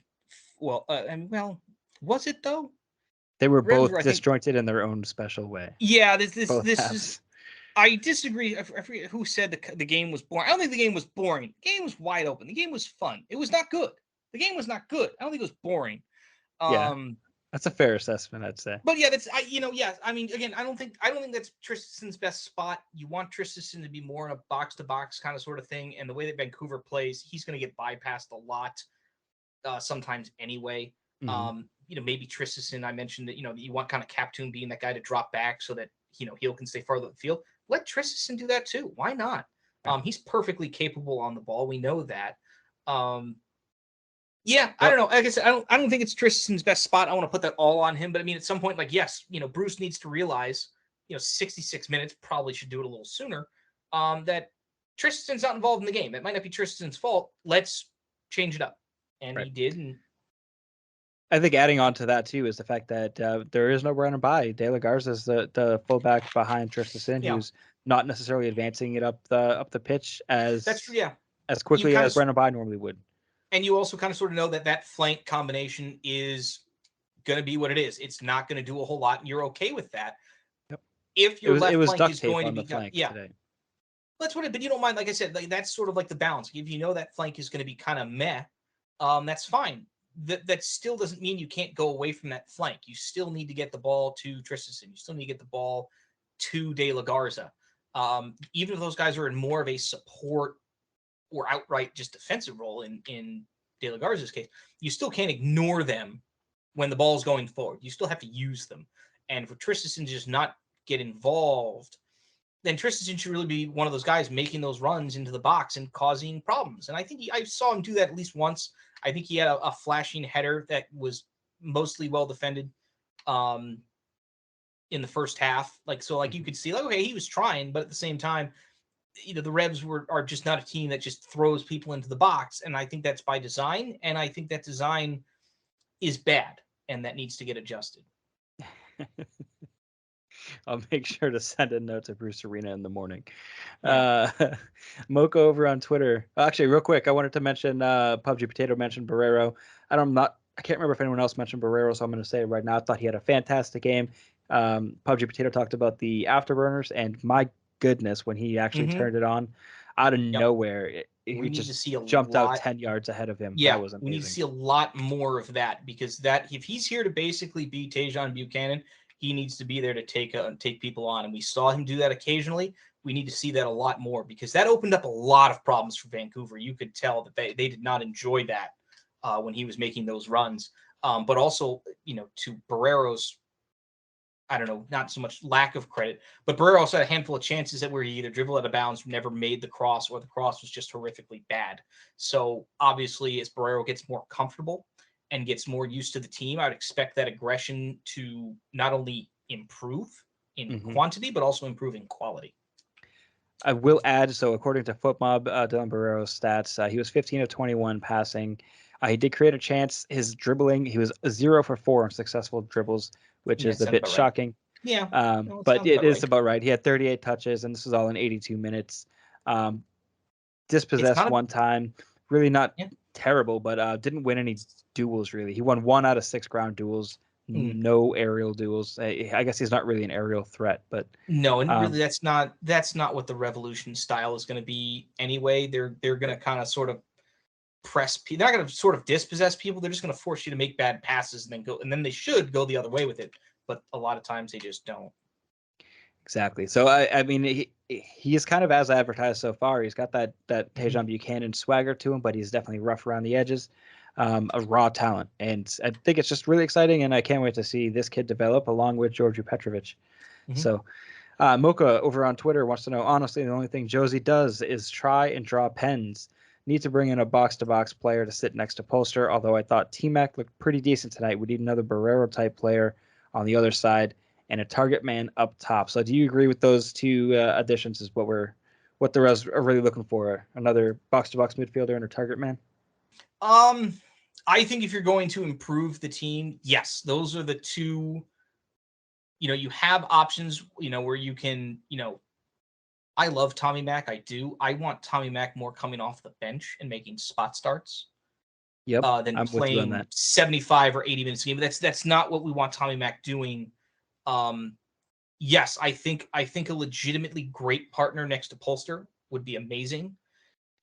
Well, was it though? They were both disjointed in their own special way. Yeah, this is. I disagree. I forget who said the game was boring. I don't think the game was boring. The game was wide open. The game was fun. It was not good. The game was not good. I don't think it was boring. That's a fair assessment, I'd say. But yeah, I mean, again, I don't think that's Tristan's best spot. You want Tristan to be more in a box to box kind of sort of thing. And the way that Vancouver plays, he's going to get bypassed a lot, sometimes anyway. Mm-hmm. Maybe Tristan, I mentioned that, you want kind of Captoon being that guy to drop back so that, Heel can stay farther up the field. Let Tristan do that too. Why not? He's perfectly capable on the ball. We know that. Yeah, I don't know. Like I said, I don't think it's Tristan's best spot. I want to put that all on him. But I mean, at some point, like, yes, Bruce needs to realize, 66 minutes probably should do it a little sooner. That Tristan's not involved in the game. It might not be Tristan's fault. Let's change it up. And he did. And I think adding on to that too is the fact that there is no runner by. De La Garza is the fullback behind Tristan, who's not necessarily advancing it up the pitch as quickly as runner by normally would. And you also kind of sort of know that flank combination is going to be what it is. It's not going to do a whole lot, and you're okay with that. Yep. If your left flank is going to be today. That's what but you don't mind, like I said, like, that's sort of like the balance. If you know that flank is going to be kind of meh, that's fine. That still doesn't mean you can't go away from that flank. You still need to get the ball to Tristan. You still need to get the ball to De La Garza. Even if those guys are in more of a support or outright just defensive role in De La Garza's case, you still can't ignore them when the ball's going forward. You still have to use them. And for Tristan to just not get involved then Tristan should really be one of those guys making those runs into the box and causing problems. And I think I saw him do that at least once. I think he had a flashing header that was mostly well defended in the first half. Like, so like you could see like, okay, he was trying, but at the same time, the Revs are just not a team that just throws people into the box. And I think that's by design. And I think that design is bad and that needs to get adjusted. I'll make sure to send a note to Bruce Arena in the morning. Yeah. Mocha over on Twitter. Actually, real quick, I wanted to mention PUBG Potato mentioned Borrero. I can't remember if anyone else mentioned Borrero, so I'm going to say it right now. I thought he had a fantastic game. PUBG Potato talked about the afterburners, and my goodness, when he actually turned it on out of nowhere, he just jumped out 10 yards ahead of him. Yeah, that was amazing. We need to see a lot more of that, because if he's here to basically be Tajon Buchanan, he needs to be there to take people on. And we saw him do that occasionally. We need to see that a lot more, because that opened up a lot of problems for Vancouver. You could tell that they did not enjoy that when he was making those runs. But also, to Borrero's, I don't know, not so much lack of credit, but Borrero also had a handful of chances that where he either dribbled out of bounds, never made the cross, or the cross was just horrifically bad. So obviously, as Borrero gets more comfortable and gets more used to the team, I'd expect that aggression to not only improve in quantity, but also improve in quality. I will add, so according to FootMob, Dylan Borrero's stats, he was 15 of 21 passing. He did create a chance. His dribbling, he was 0 for 4 on successful dribbles, which is a bit shocking. Right. Yeah. But it is about right. He had 38 touches, and this was all in 82 minutes. Dispossessed one time. Really not terrible, but didn't win any duels, really. He won 1 out of 6 ground duels. No aerial duels. I guess he's not really an aerial threat, but no, and really that's not what the Revolution style is going to be anyway. They're going to kind of sort of press people. They're not going to sort of dispossess people. They're just going to force you to make bad passes and then they should go the other way with it. But a lot of times they just don't. Exactly. So I mean, he is kind of as advertised so far. He's got that Tajon Buchanan swagger to him, but he's definitely rough around the edges. A raw talent, and I think it's just really exciting, and I can't wait to see this kid develop along with Djordje Petrovic. So, Mocha over on Twitter wants to know, honestly, the only thing Josie does is try and draw pens. Need to bring in a box-to-box player to sit next to Polster, although I thought T-Mac looked pretty decent tonight. We need another Borrero-type player on the other side and a target man up top. So do you agree with those two additions is what the Revs are really looking for? Another box-to-box midfielder and a target man? I think if you're going to improve the team, yes, those are the two. You have options, where you can, I love Tommy Mac. I do. I want Tommy Mac more coming off the bench and making spot starts. Yep. Than playing 75 or 80 minutes a game. But that's not what we want Tommy Mac doing. Yes, I think a legitimately great partner next to Polster would be amazing.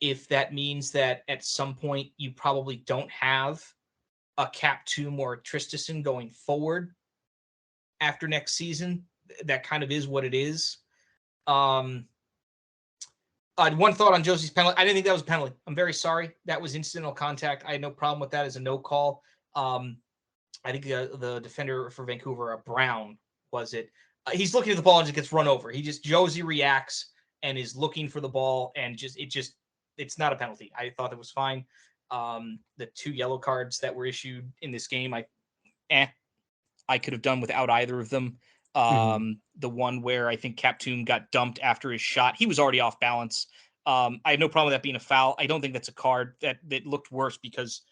If that means that at some point you probably don't have a Captoom or a Tristison going forward after next season, that kind of is what it is. One thought on Josie's penalty. I didn't think that was a penalty. I'm very sorry. That was incidental contact. I had no problem with that as a no call. I think the defender for Vancouver, Brown, was it? He's looking at the ball and just gets run over. Josie reacts and is looking for the ball, and it's not a penalty. I thought that was fine. The 2 yellow cards that were issued in this game, I could have done without either of them. The one where I think Captoom got dumped after his shot, he was already off balance. I had no problem with that being a foul. I don't think that's a card. That looked worse because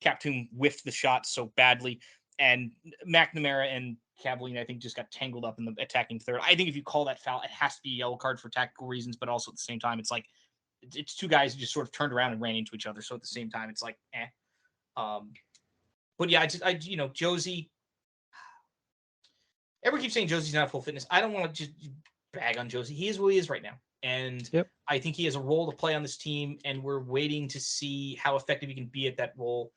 Captoom whiffed the shot so badly, and McNamara and Cavallini, I think, just got tangled up in the attacking third. I think if you call that foul, it has to be a yellow card for tactical reasons, but also at the same time, it's like it's 2 guys who just sort of turned around and ran into each other. So at the same time, it's like, But yeah, Josie. Everyone keeps saying Josie's not full fitness. I don't want to just bag on Josie. He is what he is right now. And I think he has a role to play on this team, and we're waiting to see how effective he can be at that role.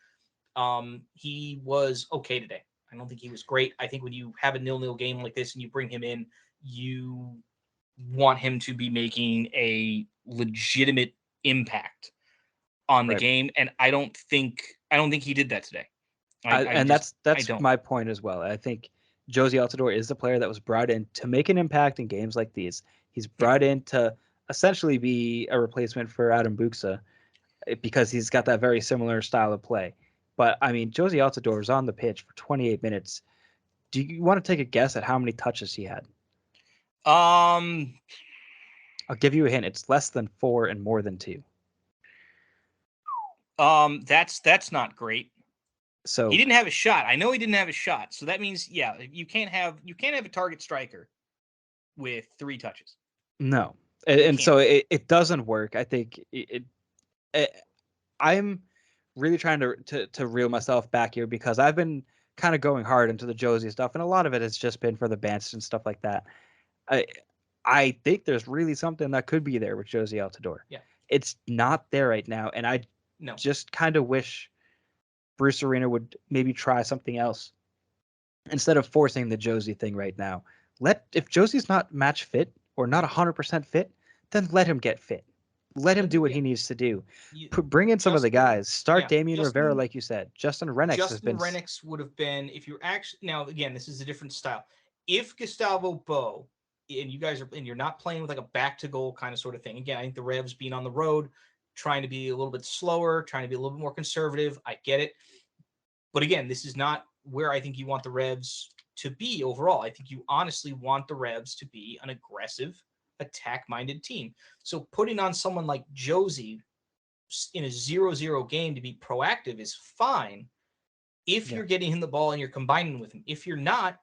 He was okay today. I don't think he was great. I think when you have a 0-0 game like this and you bring him in, you want him to be making a legitimate impact on the game. And I don't think he did that today. That's my point as well. I think Josie Altidore is the player that was brought in to make an impact in games like these. He's brought in to essentially be a replacement for Adam Buksa because he's got that very similar style of play. But I mean, Josie Altidore is on the pitch for 28 minutes. Do you want to take a guess at how many touches he had? Um, I'll give you a hint. It's less than 4 and more than 2. That's not great. So he didn't have a shot. I know he didn't have a shot. So that means, yeah, you can't have a target striker with 3 touches. no, and so it doesn't work. I think I'm really trying to reel myself back here because I've been kind of going hard into the Josie stuff, and a lot of it has just been for the bants and stuff like that. I think there's really something that could be there with Josie Altidore. Yeah, it's not there right now, and I just kind of wish Bruce Arena would maybe try something else instead of forcing the Josie thing right now. If Josie's not match fit or not 100% fit, then let him get fit. Let him do what he needs to do. Bring in some of the guys. Start Damian Rivera, like you said. Justin Rennicks would have been, if you're actually, now again, this is a different style. If Gustavo Bo and you're not playing with like a back to goal kind of sort of thing. Again, I think the Revs being on the road, trying to be a little bit slower, trying to be a little bit more conservative. I get it. But again, this is not where I think you want the Revs to be overall. I think you honestly want the Revs to be an aggressive, attack-minded team. So putting on someone like Josie in a 0-0 game to be proactive is fine if you're getting him the ball and you're combining with him. If you're not,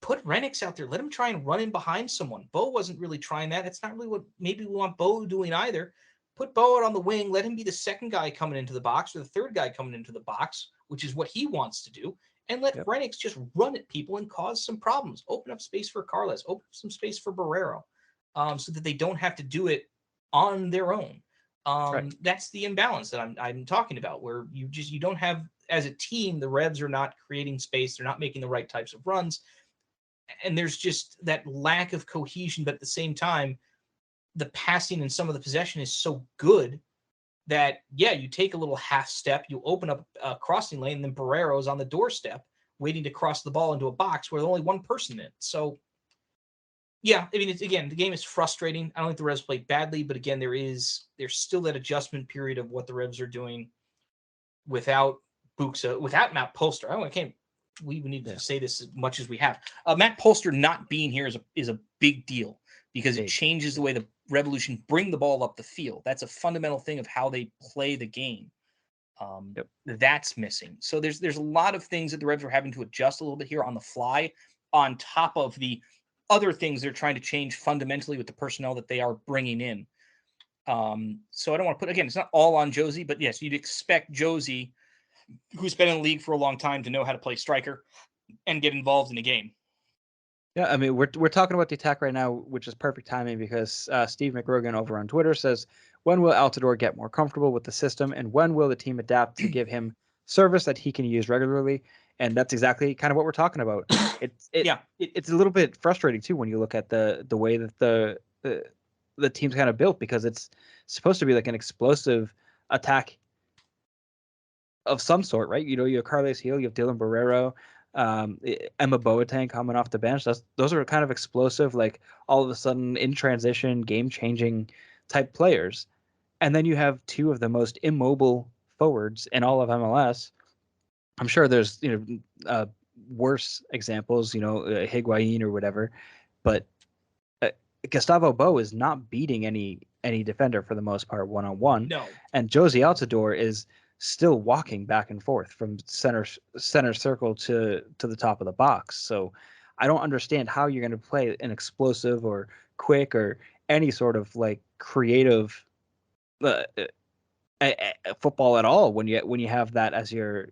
put Rennicks out there. Let him try and run in behind someone. Bo wasn't really trying that. That's not really what maybe we want Bo doing either. Put Bo out on the wing. Let him be the second guy coming into the box or the third guy coming into the box, which is what he wants to do. And let Rennicks just run at people and cause some problems. Open up space for Carles. Open up some space for Borrero. So that they don't have to do it on their own. That's the imbalance that I'm talking about, where you don't have, as a team, the Revs are not creating space. They're not making the right types of runs. And there's just that lack of cohesion. But at the same time, the passing and some of the possession is so good that, you take a little half step, you open up a crossing lane, and then Borrero's on the doorstep waiting to cross the ball into a box where there's only one person in it. So, I mean, again, the game is frustrating. I don't think the Revs played badly, but again, there's still that adjustment period of what the Revs are doing without Buksa, without Matt Polster. We even need to say this as much as we have. Matt Polster not being here is a big deal because it changes the way the Revolution bring the ball up the field. That's a fundamental thing of how they play the game. That's missing. So there's a lot of things that the Revs are having to adjust a little bit here on the fly, on top of the other things they're trying to change fundamentally with the personnel that they are bringing in. So I don't want to it's not all on Josie, but yes, you'd expect Josie, who's been in the league for a long time, to know how to play striker and get involved in a game. Yeah, I mean, we're talking about the attack right now, which is perfect timing because Steve McRogan over on Twitter says, when will Altidore get more comfortable with the system, and when will the team adapt to give him service that he can use regularly? And that's exactly kind of what we're talking about. It's a little bit frustrating too when you look at the way that the team's kind of built, because it's supposed to be like an explosive attack of some sort, right? You have Carles Gil, you have Dylan Borrero, Emma Boateng coming off the bench. Those are kind of explosive, like all of a sudden in transition, game-changing type players. And then you have two of the most immobile forwards in all of MLS. I'm sure there's worse examples, Higuain or whatever, but Gustavo Bo is not beating any defender for the most part one-on-one. No. And Josie Altidore is still walking back and forth from center circle to the top of the box. So I don't understand how you're going to play an explosive or quick or any sort of like creative football at all when you have that as your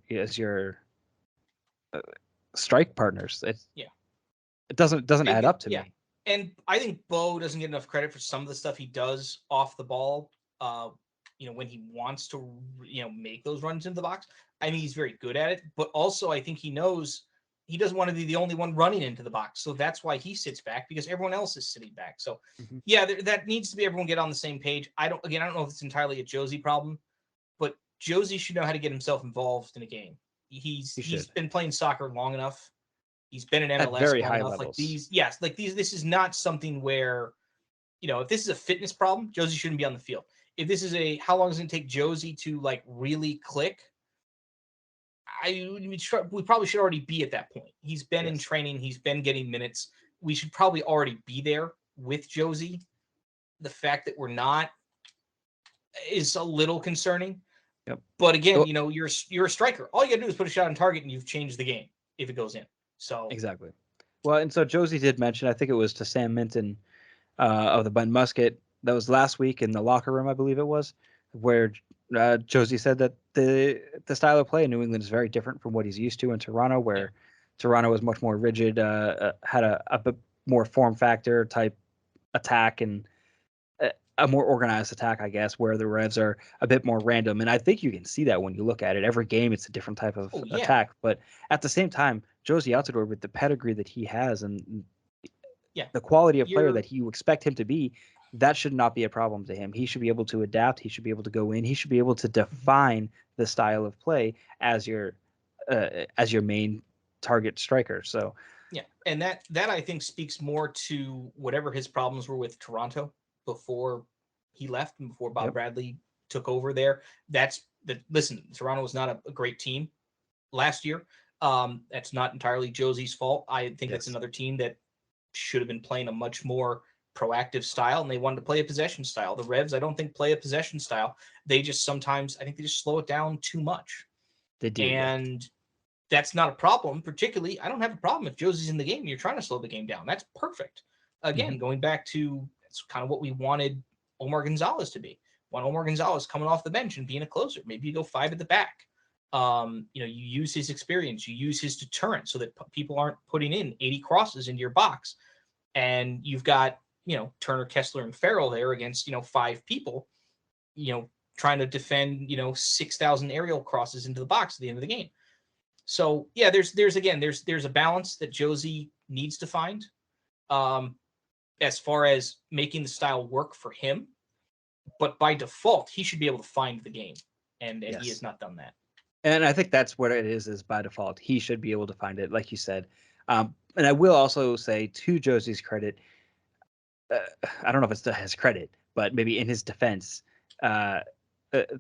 strike partners. It doesn't add up to me. And I think Bo doesn't get enough credit for some of the stuff he does off the ball. When he wants to, make those runs into the box. I think he's very good at it, but also I think he knows he doesn't want to be the only one running into the box. So that's why he sits back, because everyone else is sitting back. So that needs to be everyone get on the same page. I don't know if it's entirely a Josie problem, but Josie should know how to get himself involved in a game. He's been playing soccer long enough He's been in At MLS very long high enough. Like levels. these, this is not something where, if this is a fitness problem, Josie shouldn't be on the field. If this is how long is it going to take Josie to like really click? We probably should already be at that point. He's been in training. He's been getting minutes. We should probably already be there with Josie. The fact that we're not is a little concerning. Yep. But again, you're a striker. All you got to do is put a shot on target, and you've changed the game if it goes in. So exactly. Well, and so Josie did mention, I think it was to Sam Minton of the Bun Musket, that was last week in the locker room, I believe it was, where Josie said that the style of play in New England is very different from what he's used to in Toronto, where Toronto was much more rigid, had a bit more form factor type attack and a more organized attack, I guess, where the Revs are a bit more random. And I think you can see that when you look at it. Every game, it's a different type of attack. But at the same time, Josie Altidore, with the pedigree that he has and the quality of player that you expect him to be, that should not be a problem to him. He should be able to adapt. He should be able to go in. He should be able to define the style of play as your main target striker. So yeah, and that I think speaks more to whatever his problems were with Toronto before he left and before Bob Bradley took over there. Listen, Toronto was not a great team last year. That's not entirely Josie's fault. I think that's another team that should have been playing a much more proactive style, and they wanted to play a possession style. The Revs, I don't think, play a possession style. They just sometimes, I think they just slow it down too much. They do. And that's not a problem, particularly. I don't have a problem if Josie's in the game and you're trying to slow the game down. That's perfect. Again, going back to, that's kind of what we wanted Omar Gonzalez to be. Want Omar Gonzalez coming off the bench and being a closer. Maybe you go 5 at the back. You use his experience, you use his deterrent so that people aren't putting in 80 crosses into your box. And you've got, Turner, Kessler, and Farrell there against, 5 people, trying to defend, 6,000 aerial crosses into the box at the end of the game. So yeah, there's a balance that Josie needs to find, as far as making the style work for him. But by default, he should be able to find the game, and he has not done that. And I think that's what it is by default. He should be able to find it, like you said. And I will also say, to Josie's credit, I don't know if it's to his credit, but maybe in his defense, the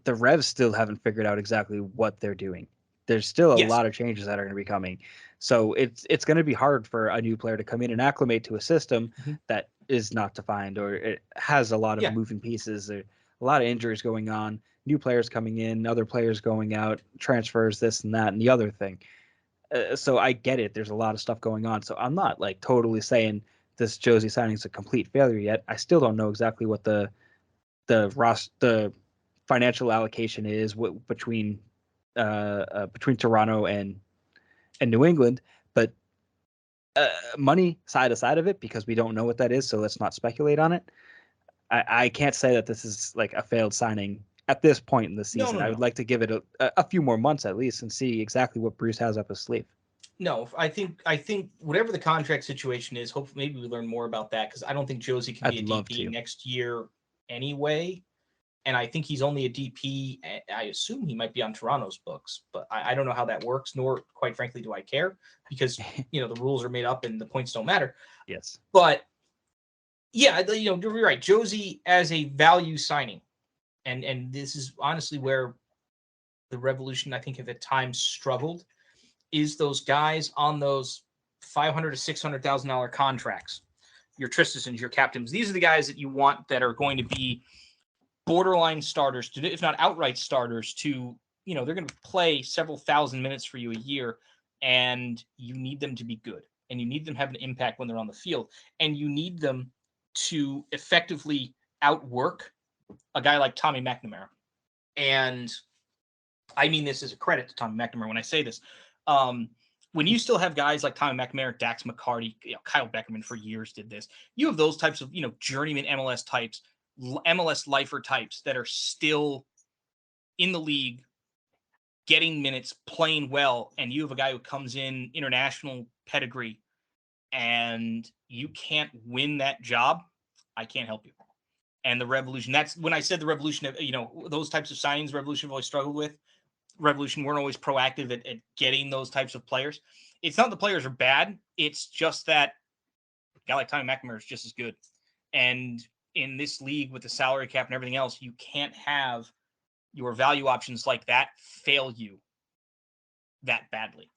Revs still haven't figured out exactly what they're doing. There's still a lot of changes that are going to be coming. So it's going to be hard for a new player to come in and acclimate to a system that is not defined, or it has a lot of moving pieces, a lot of injuries going on, new players coming in, other players going out, transfers, this and that and the other thing. So I get it. There's a lot of stuff going on. So I'm not like totally saying this Josie signing is a complete failure yet. I still don't know exactly what the financial allocation is between Toronto and New England, but money side of it, because we don't know what that is, so let's not speculate on it. I can't say that this is like a failed signing at this point in the season. No. I would like to give it a few more months at least and see exactly what Bruce has up his sleeve. No, I think whatever the contract situation is, hopefully maybe we learn more about that, because I don't think Josie can be a DP next year anyway. And I think he's only a DP. I assume he might be on Toronto's books, but I don't know how that works, nor, quite frankly, do I care, because, the rules are made up and the points don't matter. Yes. But, yeah, you're right. Josie as a value signing, and this is honestly where the Revolution, I think, have at times struggled, is those guys on those $500,000 to $600,000 contracts, your Tristans, your captains. These are the guys that you want that are going to be borderline starters, if not outright starters, to, they're going to play several thousand minutes for you a year, and you need them to be good, and you need them to have an impact when they're on the field, and you need them to effectively outwork a guy like Tommy McNamara. And I mean this as a credit to Tommy McNamara when I say this. When you still have guys like Tommy McNamara, Dax McCarty, Kyle Beckerman for years did this. You have those types of, journeyman MLS types, MLS lifer types that are still in the league, getting minutes, playing well, and you have a guy who comes in international pedigree and you can't win that job, I can't help you. And the Revolution, that's when I said the Revolution, those types of signings Revolution have always struggled with. Revolution weren't always proactive at getting those types of players. It's not the players are bad. It's just that a guy like Tommy McNamara is just as good. And in this league with the salary cap and everything else, you can't have your value options like that fail you that badly.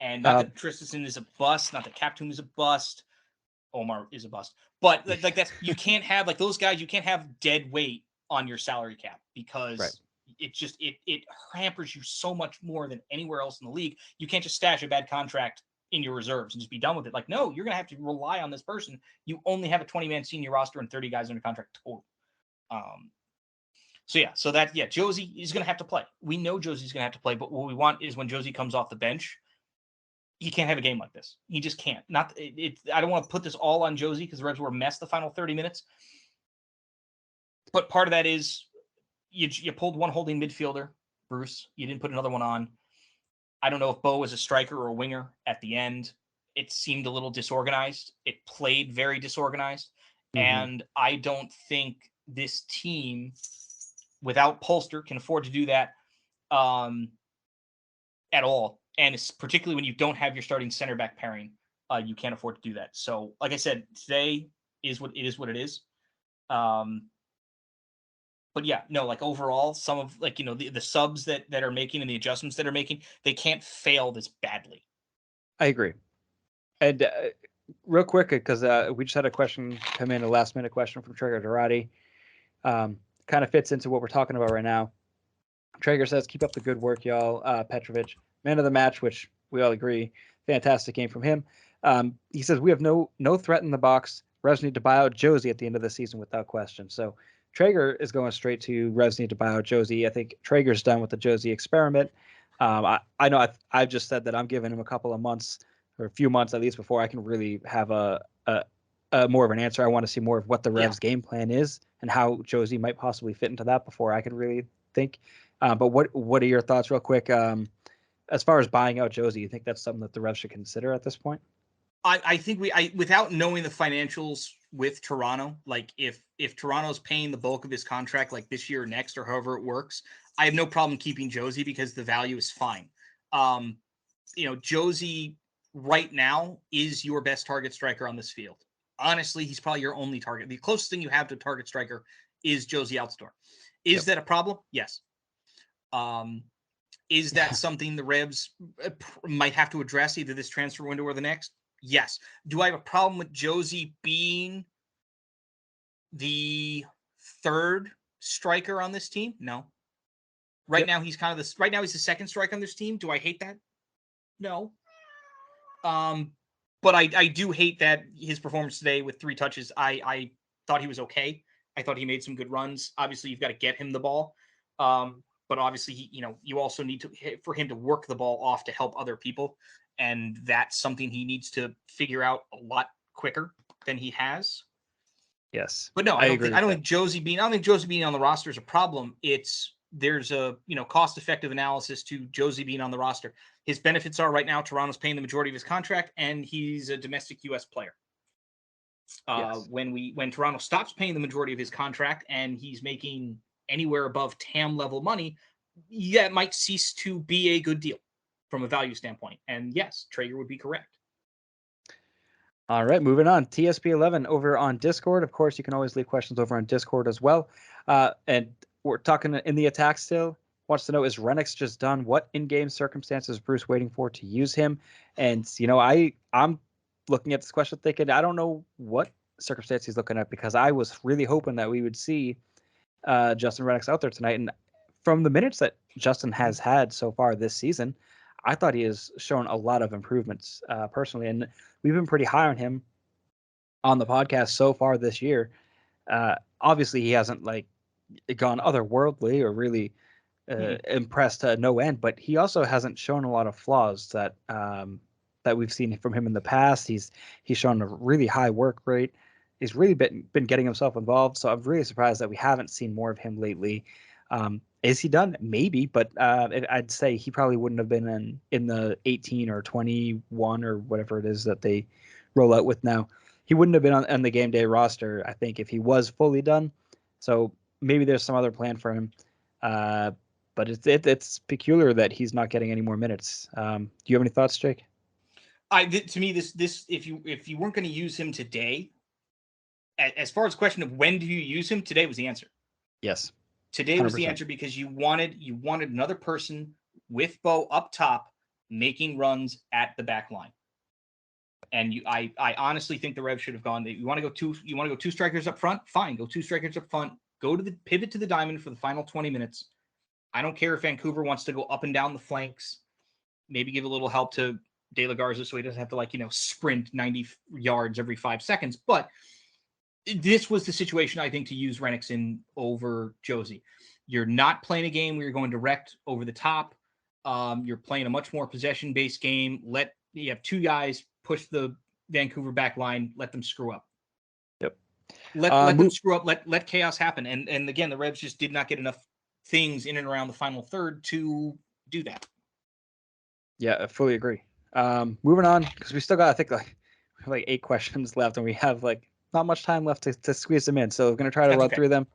And not that Tristan is a bust, not that Captoon is a bust, Omar is a bust, but like that's you can't have like those guys. You can't have dead weight on your salary cap because it hampers you so much more than anywhere else in the league. You can't just stash a bad contract in your reserves and just be done with it. Like, no, you're gonna have to rely on this person. You only have a 20-man senior roster and 30 guys under contract total. Josie is gonna have to play. We know Josie's gonna have to play, but what we want is when Josie comes off the bench, he can't have a game like this. He just can't. I don't want to put this all on Josie because the Revs were a mess the final 30 minutes. But part of that is you pulled one holding midfielder, Bruce. You didn't put another one on. I don't know if Bo was a striker or a winger at the end. It seemed a little disorganized. It played very disorganized. Mm-hmm. And I don't think this team, without Polster, can afford to do that at all. And it's particularly when you don't have your starting center back pairing, you can't afford to do that. So, like I said, today is what it is. But yeah, no, like overall, some of like, the subs that are making and the adjustments that are making, they can't fail this badly. I agree. And real quick, because we just had a question come in, a last minute question from Traeger Dorati. Kind of fits into what we're talking about right now. Traeger says, keep up the good work, y'all. Petrovic, man of the match, which we all agree. Fantastic game from him. He says, we have no threat in the box. Revs need to buy out Josie at the end of the season without question. So Traeger is going straight to Revs need to buy out Josie. I think Traeger's done with the Josie experiment. I know I've just said that I'm giving him a couple of months or a few months at least before I can really have a more of an answer. I want to see more of what the Revs game plan is and how Josie might possibly fit into that before I can really think. But what are your thoughts real quick? As far as buying out Josie, you think that's something that the Revs should consider at this point? I think without knowing the financials with Toronto, like if Toronto's paying the bulk of his contract like this year or next or however it works, I have no problem keeping Josie because the value is fine. Josie right now is your best target striker on this field. Honestly, he's probably your only target. The closest thing you have to a target striker is Josie Altidore. Is that a problem? Yes. Is that something the Revs might have to address either this transfer window or the next? Yes. Do I have a problem with Josie being the third striker on this team? No. Right now he's right now he's the second striker on this team. Do I hate that? No. But I do hate that his performance today with 3 touches. I thought he was okay. I thought he made some good runs. Obviously, you've got to get him the ball. But obviously, you also need for him to work the ball off to help other people. And that's something he needs to figure out a lot quicker than he has. Yes. But no, I don't think Josie being on the roster is a problem. There's a cost-effective analysis to Josie being on the roster. His benefits are right now Toronto's paying the majority of his contract, and he's a domestic U.S. player. When Toronto stops paying the majority of his contract and he's making anywhere above TAM level money, it might cease to be a good deal from a value standpoint. And yes, Traeger would be correct. All right, moving on. TSP11 over on Discord. Of course, you can always leave questions over on Discord as well. And we're talking in the attack still. Wants to know, is Renix just done? What in-game circumstances is Bruce waiting for to use him? And, I'm looking at this question thinking, I don't know what circumstance he's looking at because I was really hoping that we would see Justin Renix out there tonight. And from the minutes that Justin has had so far this season, I thought he has shown a lot of improvements personally. And we've been pretty high on him on the podcast so far this year. Obviously, he hasn't gone otherworldly or really impressed to no end, but he also hasn't shown a lot of flaws that we've seen from him in the past. He's shown a really high work rate. He's really been getting himself involved. So I'm really surprised that we haven't seen more of him lately. Is he done? Maybe, but I'd say he probably wouldn't have been in the 18 or 21 or whatever it is that they roll out with now. He wouldn't have been on the game day roster, I think, if he was fully done. So maybe there's some other plan for him. But it's peculiar that he's not getting any more minutes. Do you have any thoughts, Jake? To me, this if you weren't going to use him today, as far as the question of when do you use him, today was the answer. Yes. Today 100%. was the answer because you wanted another person with Bo up top making runs at the back line. And I honestly think the Revs should have gone. You want to go two strikers up front? Fine, go two strikers up front. Go to the pivot to the diamond for the final 20 minutes. I don't care if Vancouver wants to go up and down the flanks. Maybe give a little help to De La Garza so he doesn't have to sprint 90 yards every 5 seconds. But this was the situation, I think, to use Renix in over Josie. You're not playing a game where you're going direct over the top. You're playing a much more possession-based game. You have two guys push the Vancouver back line, let them screw up. Yep. Let them screw up, let chaos happen. And again, the Revs just did not get enough things in and around the final third to do that. Yeah, I fully agree. Moving on, because we still got, I think, like 8 questions left, and we have not much time left to squeeze them in. So we're going to try to run through them.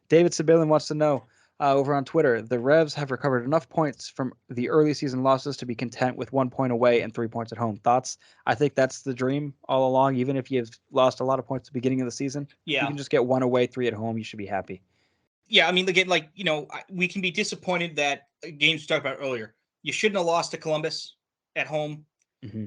David Sibilin wants to know over on Twitter, the Revs have recovered enough points from the early season losses to be content with 1 point away and 3 points at home. Thoughts? I think that's the dream all along. Even if you've lost a lot of points at the beginning of the season, you can just get 1 away, 3 at home. You should be happy. Yeah, I mean, again, we can be disappointed that games we talked about earlier. You shouldn't have lost to Columbus at home. Mm-hmm.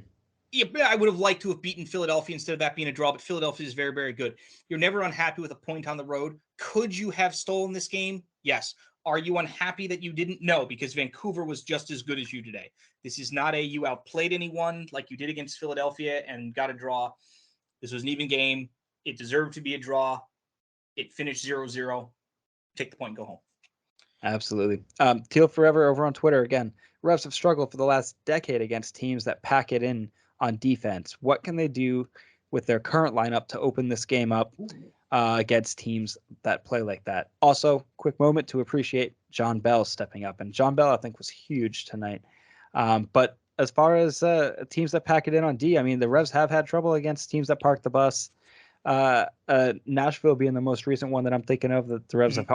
Yeah, I would have liked to have beaten Philadelphia instead of that being a draw, but Philadelphia is very, very good. You're never unhappy with a point on the road. Could you have stolen this game? Yes. Are you unhappy that you didn't? No, because Vancouver was just as good as you today. This is not you outplayed anyone like you did against Philadelphia and got a draw. This was an even game. It deserved to be a draw. It finished 0-0. Take the point and go home. Absolutely. Teal Forever over on Twitter again. Revs have struggled for the last decade against teams that pack it in on defense. What can they do with their current lineup to open this game up against teams that play like that? Also, quick moment to appreciate John Bell stepping up. And John Bell, I think, was huge tonight. But as far as teams that pack it in on D, I mean, the Revs have had trouble against teams that park the bus. Nashville being the most recent one that I'm thinking of, that the Revs have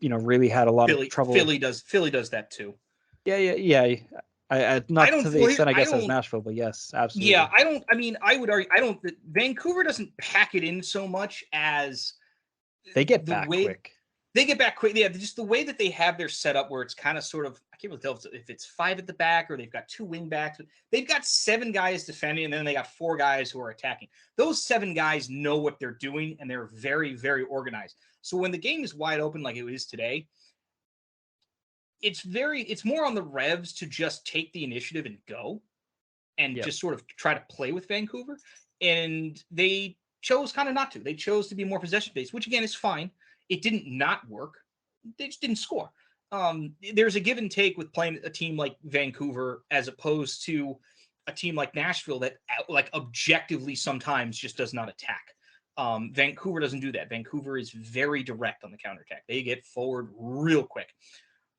really had a lot of trouble. Philly does that too. Yeah. I not to the extent I guess as Nashville, but yes, absolutely. Yeah, I would argue Vancouver doesn't pack it in so much as they get back quick. They get back quick. Yeah, just the way that they have their setup where it's kind of sort of, I can't really tell if it's 5 at the back or they've got 2 wing backs. They've got 7 guys defending and then they got 4 guys who are attacking. Those 7 guys know what they're doing and they're very, very organized. So when the game is wide open like it is today, it's more on the Revs to just take the initiative and go and just sort of try to play with Vancouver. And they chose kind of not to. They chose to be more possession-based, which again is fine. It didn't not work. They just didn't score. There's a give and take with playing a team like Vancouver as opposed to a team like Nashville that objectively sometimes just does not attack. Vancouver doesn't do that. Vancouver is very direct on the counterattack. They get forward real quick.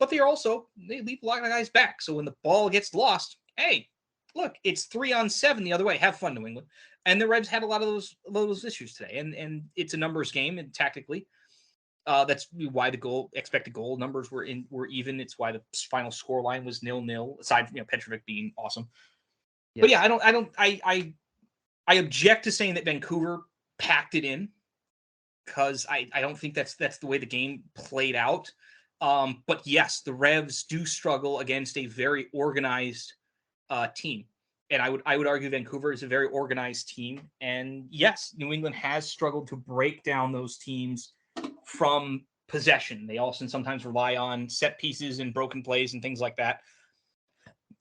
But they leave a lot of guys back. So when the ball gets lost, hey, look, it's 3-on-7 the other way. Have fun, New England. And the Revs had a lot of those issues today. And it's a numbers game, and tactically, that's why the expected goal numbers were even. It's why the final score line was 0-0. Aside from Petrovic being awesome. Yes. But yeah, I object to saying that Vancouver packed it in because I don't think that's the way the game played out. But yes, the Revs do struggle against a very organized team. And I would argue Vancouver is a very organized team. And yes, New England has struggled to break down those teams from possession. They also sometimes rely on set pieces and broken plays and things like that.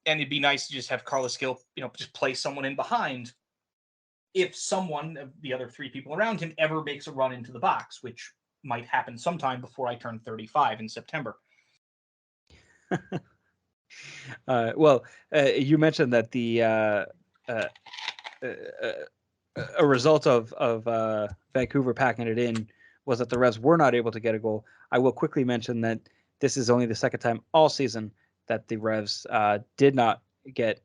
And it'd be nice to just have Carlos Gil, just play someone in behind if someone of the other 3 people around him ever makes a run into the box, which might happen sometime before I turn 35 in September. You mentioned that a result of Vancouver packing it in was that the Revs were not able to get a goal. I will quickly mention that this is only the second time all season that the Revs did not get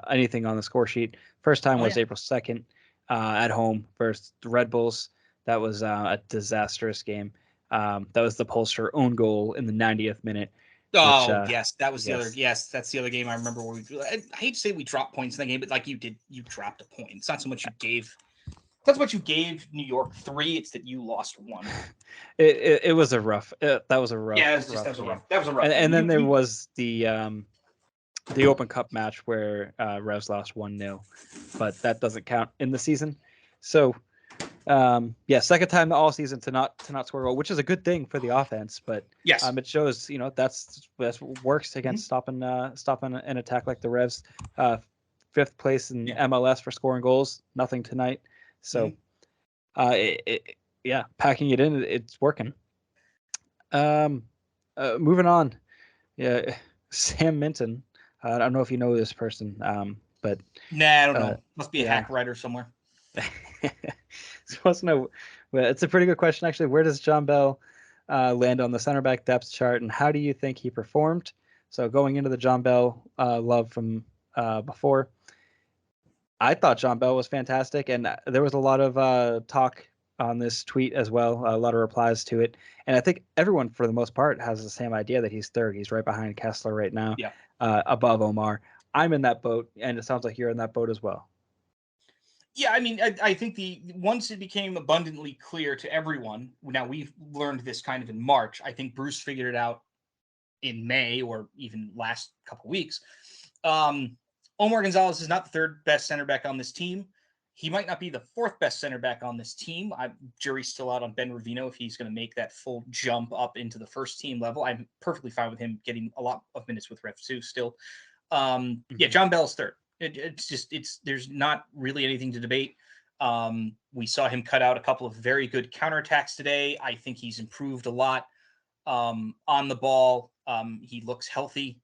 anything on the score sheet. First time was April 2nd at home versus the Red Bulls. That was a disastrous game. That was the Polster own goal in the 90th minute. Oh, yes, that was the other. yes. Yes, that's the other game I remember where I hate to say we dropped points in that game, but like you dropped a point. It's not so much you gave. That's what you gave New York 3. It's that you lost 1. It was a rough. That was a rough. Yeah, that was a game. rough. Game. And then there was the Open Cup match where Revs lost 1-0, but that doesn't count in the season. So second time all season to not score a goal, which is a good thing for the offense. But yes, it shows that's what works against stopping an attack like the Revs. 5th place in MLS for scoring goals. Nothing tonight. So packing it in, it's working. Moving on. Yeah, Sam Minton. I don't know if you know this person, but I don't know. Must be a hack writer somewhere. Supposed to know. Well, it's a pretty good question, actually. Where does John Bell land on the center back depth chart, and how do you think he performed? So going into the John Bell love from before, I thought John Bell was fantastic, and there was a lot of talk on this tweet as well, a lot of replies to it. And I think everyone, for the most part, has the same idea that he's third. He's right behind Kessler right now, above Omar. I'm in that boat, and it sounds like you're in that boat as well. Yeah, I mean, I think once it became abundantly clear to everyone, now we've learned this kind of in March. I think Bruce figured it out in May or even last couple weeks. Omar Gonzalez is not the third best center back on this team. He might not be the 4th best center back on this team. Jury's still out on Ben Ravino if he's going to make that full jump up into the first team level. I'm perfectly fine with him getting a lot of minutes with Revs too still. Yeah, John Bell's third. There's not really anything to debate. We saw him cut out a couple of very good counterattacks today. I think he's improved a lot on the ball. He looks healthy.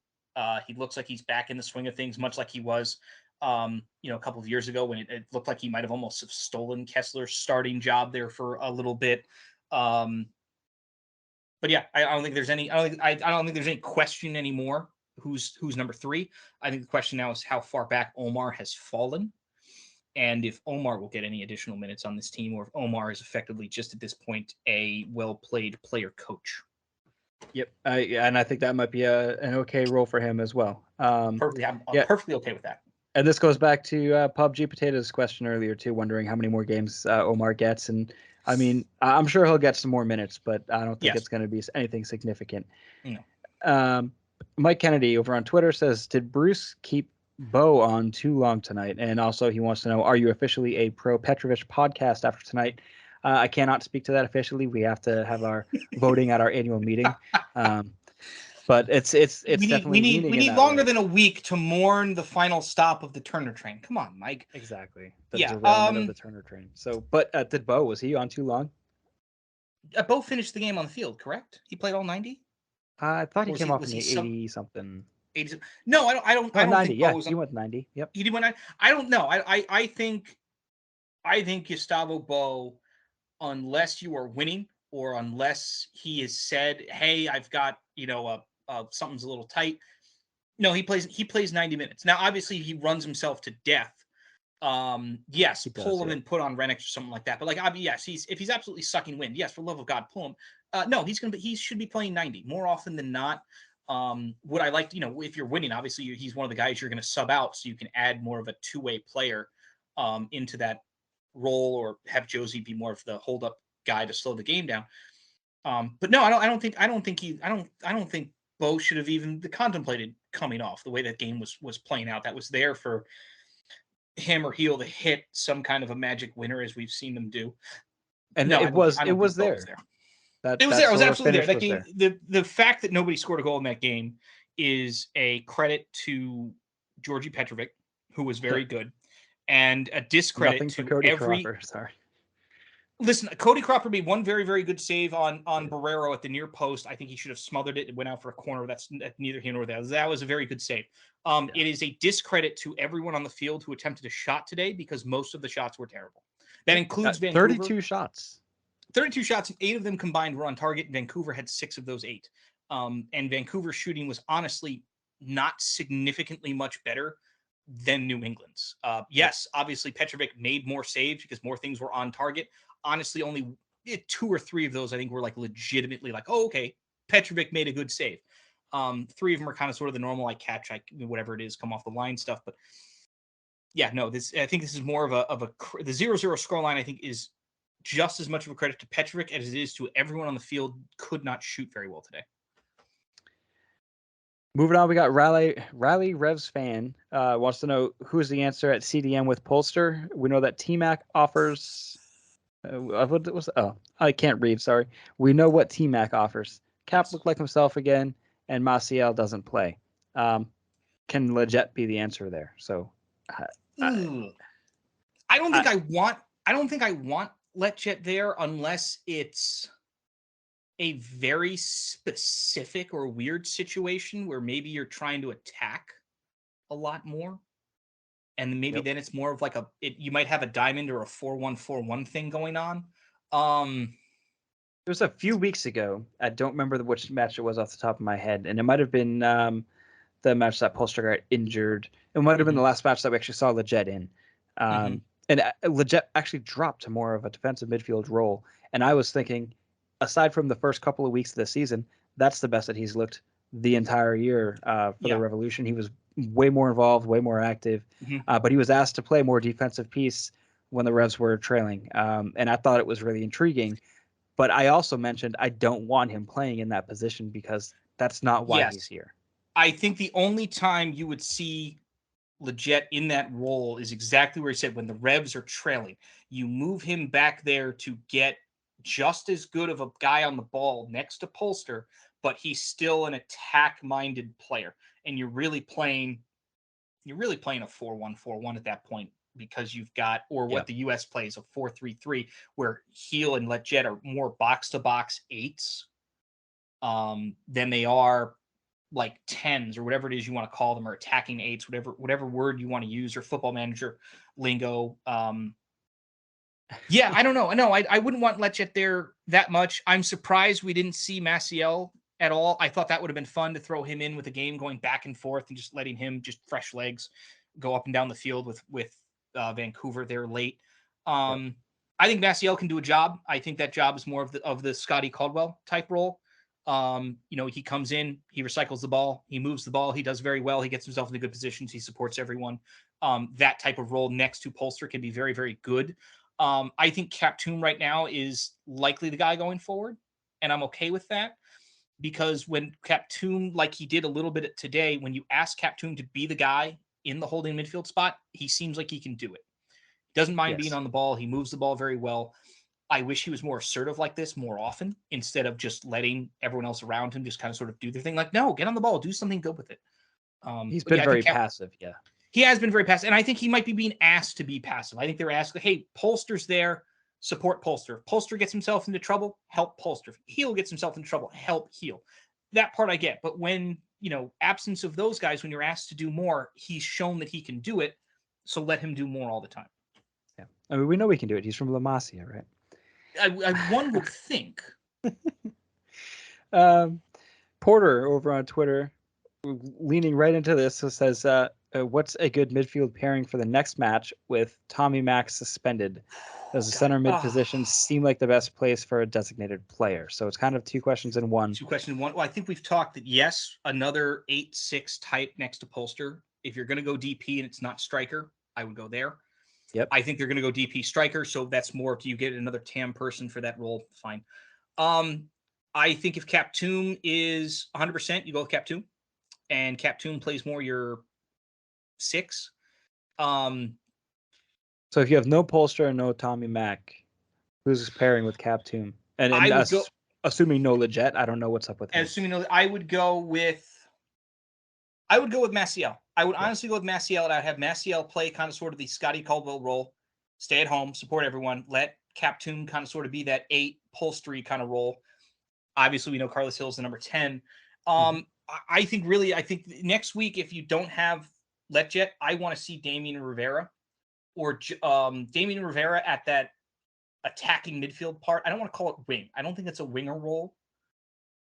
He looks like he's back in the swing of things, much like he was, a couple of years ago when it looked like he might have almost have stolen Kessler's starting job there for a little bit. But yeah, I don't think there's any. I don't think there's any question anymore. Who's number 3? I think the question now is how far back Omar has fallen, and if Omar will get any additional minutes on this team, or if Omar is effectively just at this point a well-played player coach. Yep, and I think that might be an okay role for him as well. I'm perfectly okay with that. And this goes back to PUBG Potato's question earlier too, wondering how many more games Omar gets. And I mean, I'm sure he'll get some more minutes, but I don't think it's going to be anything significant. No. Mike Kennedy over on Twitter says, did Bruce keep Bo on too long tonight? And also he wants to know, are you officially a pro Petrovic podcast after tonight? I cannot speak to that officially. We have to have our voting at our annual meeting. But it's definitely we need longer than a week to mourn the final stop of the Turner train. Come on, Mike. Exactly. The derailment of the Turner train. So, but did Bo, was he on too long? Bo finished the game on the field, correct? He played all 90? I thought he came off in the 80 something. 80. No, I don't 90. think Yeah, Bo was he went 90. Yep. He went 90. I don't know. I think Gustavo Bo, unless you are winning or unless he has said, "Hey, I've got, something's a little tight." No, he plays 90 minutes. Now, obviously, he runs himself to death. Yes, pull him and put on Renix or something like that. But yes, if he's absolutely sucking wind, yes, for the love of God, pull him. No, he should be playing 90 more often than not. Would I like to, if you're winning, obviously he's one of the guys you're going to sub out so you can add more of a two-way player into that role, or have Josie be more of the hold-up guy to slow the game down. But no, I don't think Bo should have even contemplated coming off the way that game was playing out. That was there for him or heel to hit some kind of a magic winner, as we've seen them do. And no, it was there. It was there. It was absolutely there. That game, the fact that nobody scored a goal in that game is a credit to Djordje Petrovic, who was very good, and a discredit to Cody Cropper. Sorry. Listen, Cody Cropper made one very, very good save on Borrero at the near post. I think he should have smothered it. It went out for a corner. That's neither here nor there. That was a very good save. It is a discredit to everyone on the field who attempted a shot today, because most of the shots were terrible. That includes Vancouver. 32 shots. 32 shots, and 8 of them combined were on target. Vancouver had 6 of those 8. And Vancouver's shooting was honestly not significantly much better than New England's. Yes, obviously Petrovic made more saves because more things were on target. Honestly, only 2 or 3 of those I think were like legitimately like, oh, okay, Petrovic made a good save. Three of them are kind of sort of the normal, I catch, whatever it is, come off the line stuff. But yeah, no, I think this is more of the 0-0 scoreline, I think, is just as much of a credit to Petrovic as it is to everyone on the field. Could not shoot very well today. Moving on, we got Riley Revs fan wants to know who's the answer at CDM with Polster. We know that T-Mac offers. What was? Oh, I can't read. Sorry. We know what T-Mac offers. Cap looked like himself again, and Maciel doesn't play. Can Lletget be the answer there? So, I don't think I want Lletget there unless it's a very specific or weird situation where maybe you're trying to attack a lot more. And maybe then it's more of like you might have a diamond or a 4-1-4-1 thing going on. It was a few weeks ago. I don't remember which match it was off the top of my head. And it might have been the match that Polster got injured. It might have been the last match that we actually saw Lletget in. And Lletget actually dropped to more of a defensive midfield role. And I was thinking, aside from the first couple of weeks of the season, that's the best that he's looked the entire year for the Revolution. He was way more involved, way more active, but he was asked to play more defensive piece when the Revs were trailing. And I thought it was really intriguing. But I also mentioned I don't want him playing in that position because that's not why he's here. I think the only time you would see Lletget in that role is exactly where he said, when the Revs are trailing. You move him back there to get just as good of a guy on the ball next to Polster, but he's still an attack-minded player. And you're really playing a 4-1-4-1 at that point, because you've got, or what the US plays, a 4-3-3, where Heel and Lletget are more box-to-box 8s than they are like 10s or whatever it is you want to call them, or attacking 8s, whatever word you want to use, or Football Manager lingo. Yeah, I don't know. No, I wouldn't want Lletget there that much. I'm surprised we didn't see Maciel at all. I thought that would have been fun to throw him in with a game going back and forth and just letting him, just fresh legs, go up and down the field with Vancouver there late. I think Maciel can do a job. I think that job is more of the Scotty Caldwell type role. He comes in, he recycles the ball, he moves the ball, he does very well, he gets himself into good positions, he supports everyone. That type of role next to Polster can be very, very good. I think Captoum right now is likely the guy going forward, and I'm okay with that, because when Captoum, like he did a little bit today, when you ask Captoum to be the guy in the holding midfield spot, he seems like he can do it. He doesn't mind being on the ball, he moves the ball very well. I wish he was more assertive like this more often, instead of just letting everyone else around him just kind of sort of do their thing. Like, no, get on the ball, do something good with it. He's been very passive, He has been very passive, and I think he might be being asked to be passive. I think they're asked, hey, Polster's there, support Polster. If Polster gets himself into trouble, help Polster. If Heel gets himself into trouble, help Heel. That part I get. But when, absence of those guys, when you're asked to do more, he's shown that he can do it, so let him do more all the time. Yeah, I mean, we know he can do it. He's from La Masia, right? One would think. Porter over on Twitter, leaning right into this, says, what's a good midfield pairing for the next match with Tommy Mack suspended? Does the center mid position seem like the best place for a designated player? So it's kind of two questions in one. Well, I think we've talked that, yes, another 8-6 type next to Polster. If you're going to go DP and it's not striker, I would go there. Yep. I think they're going to go DP striker, so that's more, if you get another TAM person for that role, fine. I think if Captoum is 100%, you go with Captoum, and Captoum plays more your 6. So if you have no Polster and no Tommy Mack, who's pairing with Captoum? And assuming no Lletget, I don't know what's up with him. Assuming no, I would go with Maciel. I would honestly go with Maciel, and I'd have Maciel play kind of sort of the Scotty Caldwell role, stay at home, support everyone, let Captoum kind of sort of be that 8 Polstery kind of role. Obviously, we know Carlos Hill's the number 10. I think next week, if you don't have Lletget, I want to see Damien Rivera, or Damien Rivera at that attacking midfield part. I don't want to call it wing. I don't think it's a winger role.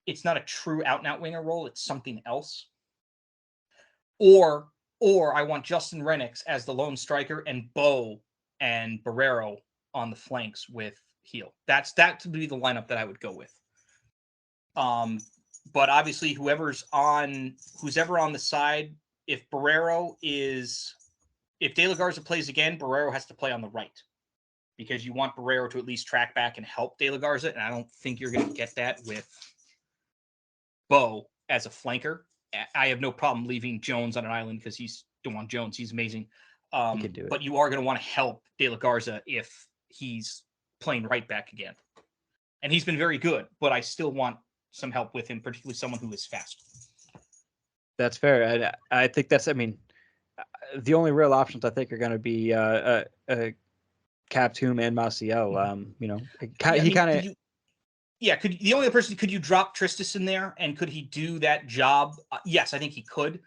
It's not a true out-and-out winger role. It's something else. Or I want Justin Rennicks as the lone striker, and Bo and Borrero on the flanks with Heel. That would be the lineup that I would go with. But obviously, who's ever on the side, if De La Garza plays again, Borrero has to play on the right, because you want Borrero to at least track back and help De La Garza, and I don't think you're going to get that with Bo as a flanker. I have no problem leaving Jones on an island because he's DeJuan Jones. He's amazing. He can do it. But you are going to want to help De La Garza if he's playing right back again. And he's been very good, but I still want some help with him, particularly someone who is fast. That's fair. I think that's, I mean, the only real options I think are going to be Captum and Maciel. You know, he kind of. The only person, could you drop Tristis in there and could he do that job? Yes, I think he could.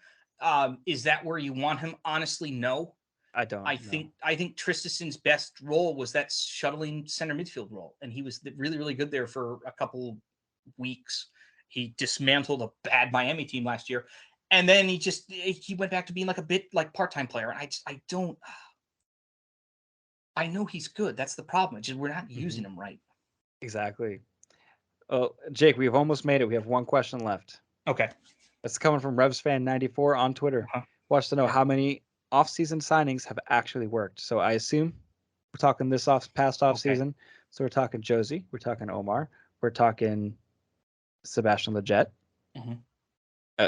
Is that where you want him? Honestly, no. I don't. I think Tristison's best role was that shuttling center midfield role, and he was really, really good there for a couple weeks. He dismantled a bad Miami team last year, and then he went back to being like a bit like part-time player. And I don't. I know he's good. That's the problem. It's just we're not using him right. Exactly. Oh, Jake, we've almost made it. We have one question left. Okay. It's coming from RevsFan94 on Twitter. Wants to know how many off-season signings have actually worked. So I assume we're talking this past off-season. So we're talking Josie, we're talking Omar, we're talking Sebastian Lletget.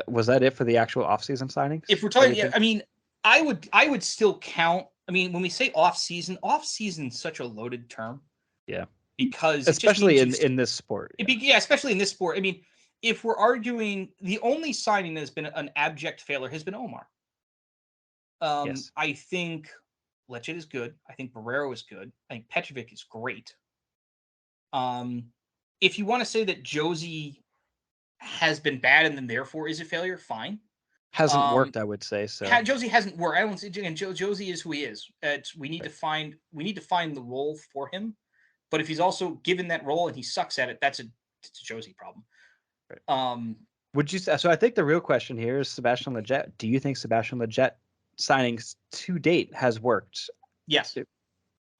Was that it for the actual off-season signings? If we're talking, I mean, I would still count. I mean, when we say off-season's such a loaded term. Yeah. Because especially in this sport. Especially in this sport. I mean, if we're arguing, the only signing that has been an abject failure has been Omar. Yes. I think Lletget is good. I think Borrero is good. I think Petrovic is great. If you want to say that Josie has been bad and then therefore is a failure, fine. Hasn't worked, I would say. So Josie hasn't worked. I don't say, and Josie is who he is. We need to find the role for him. But if he's also given that role and he sucks at it, it's a Josie problem. Right. Would you? So I think the real question here is Sebastian Lletget. Do you think Sebastian Lletget signings to date has worked? Yes.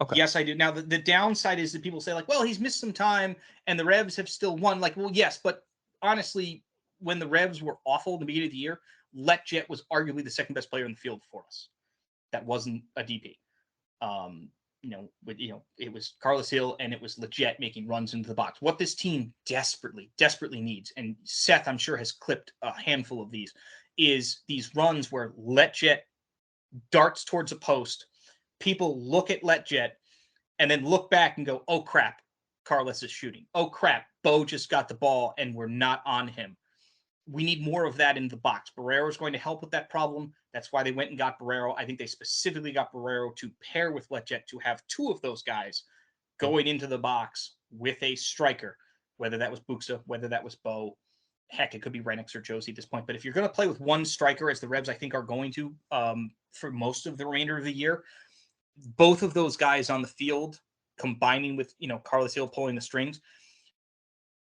Okay. Yes, I do. Now the downside is that people say like, well, he's missed some time and the Revs have still won. Like, well, yes, but honestly, when the Revs were awful at the beginning of the year, Lletget was arguably the second best player in the field for us. That wasn't a DP. It was Carlos Hill and it was Lletget making runs into the box. What this team desperately needs, and Seth, I'm sure, has clipped a handful of these, is these runs where Lletget darts towards a post. People look at Lletget and then look back and go, oh, crap, Carlos is shooting. Oh, crap, Bo just got the ball and we're not on him. We need more of that in the box. Borrero is going to help with that problem. That's why they went and got Borrero. I think they specifically got Borrero to pair with Lletget to have two of those guys going into the box with a striker, whether that was Buxa, whether that was Bo. Heck, it could be Renix or Josie at this point. But if you're going to play with one striker, as the Revs I think are going to for most of the remainder of the year, both of those guys on the field combining with Carlos Hill pulling the strings,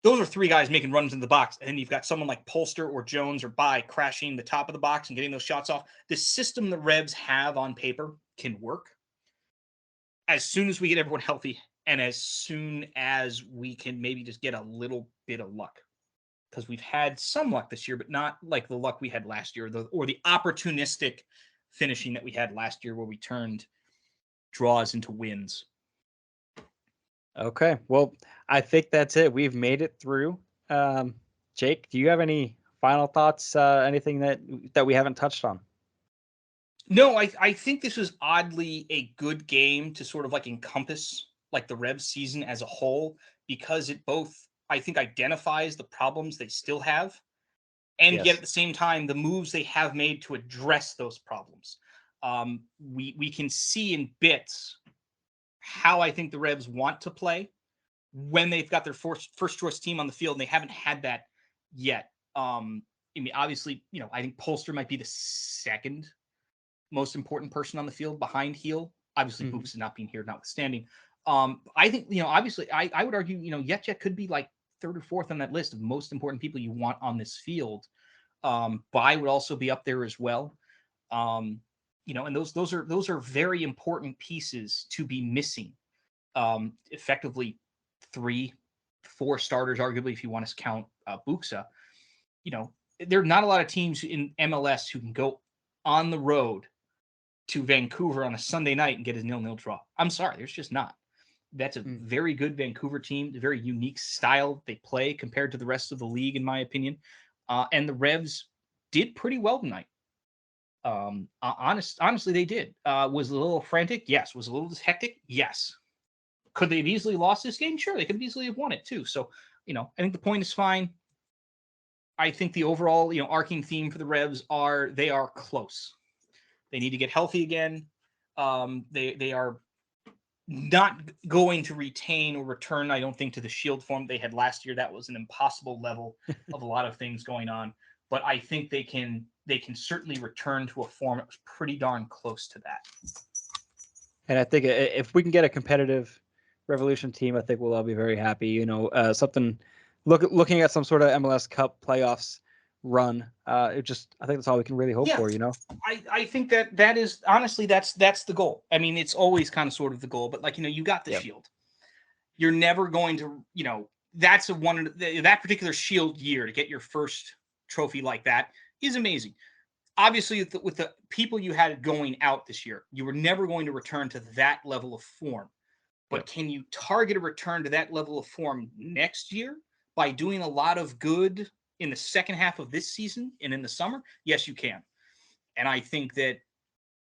those are three guys making runs in the box. And then you've got someone like Polster or Jones or Bai crashing the top of the box and getting those shots off. The system the Revs have on paper can work as soon as we get everyone healthy and as soon as we can maybe just get a little bit of luck. Because we've had some luck this year, but not like the luck we had last year or the opportunistic finishing that we had last year where we turned draws into wins. Okay, well, I think that's it. We've made it through. Jake, do you have any final thoughts? Anything that we haven't touched on? No, I think this was oddly a good game to sort of like encompass like the Revs season as a whole, because it both, I think, identifies the problems they still have, and yet at the same time the moves they have made to address those problems. We can see in bits how I think the Revs want to play when they've got their first choice team on the field, and they haven't had that yet. I mean, obviously, I think Polster might be the second most important person on the field behind Heel. Obviously, Books is not being here, notwithstanding. I think, obviously, I would argue, Lletget could be like third or fourth on that list of most important people you want on this field. Bai would also be up there as well. And those are very important pieces to be missing. Effectively 3-4 starters, arguably, if you want to count Buxa. there are not a lot of teams in MLS who can go on the road to Vancouver on a Sunday night and get a 0-0 draw. I'm sorry, there's just not. That's a very good Vancouver team, a very unique style they play compared to the rest of the league, in my opinion. And the Revs did pretty well tonight. Honestly, they did. Was a little frantic? Yes. Was a little hectic? Yes. Could they have easily lost this game? Sure, they could easily have won it too. So, I think the point is fine. I think the overall, arcing theme for the Revs they are close. They need to get healthy again. They are not going to retain or return, I don't think, to the Shield form they had last year. That was an impossible level of a lot of things going on. But I think they can certainly return to a form that was pretty darn close to that. And I think if we can get a competitive Revolution team, I think we'll all be very happy. Looking at some sort of MLS Cup playoffs run. I think that's all we can really hope for. I think that is honestly that's the goal. I mean, it's always kind of sort of the goal, but you got the Shield. You're never going to, that's that particular Shield year to get your first trophy like that is amazing. Obviously, with the people you had going out this year, you were never going to return to that level of form. But can you target a return to that level of form next year by doing a lot of good in the second half of this season and in the summer? Yes, you can. And I think that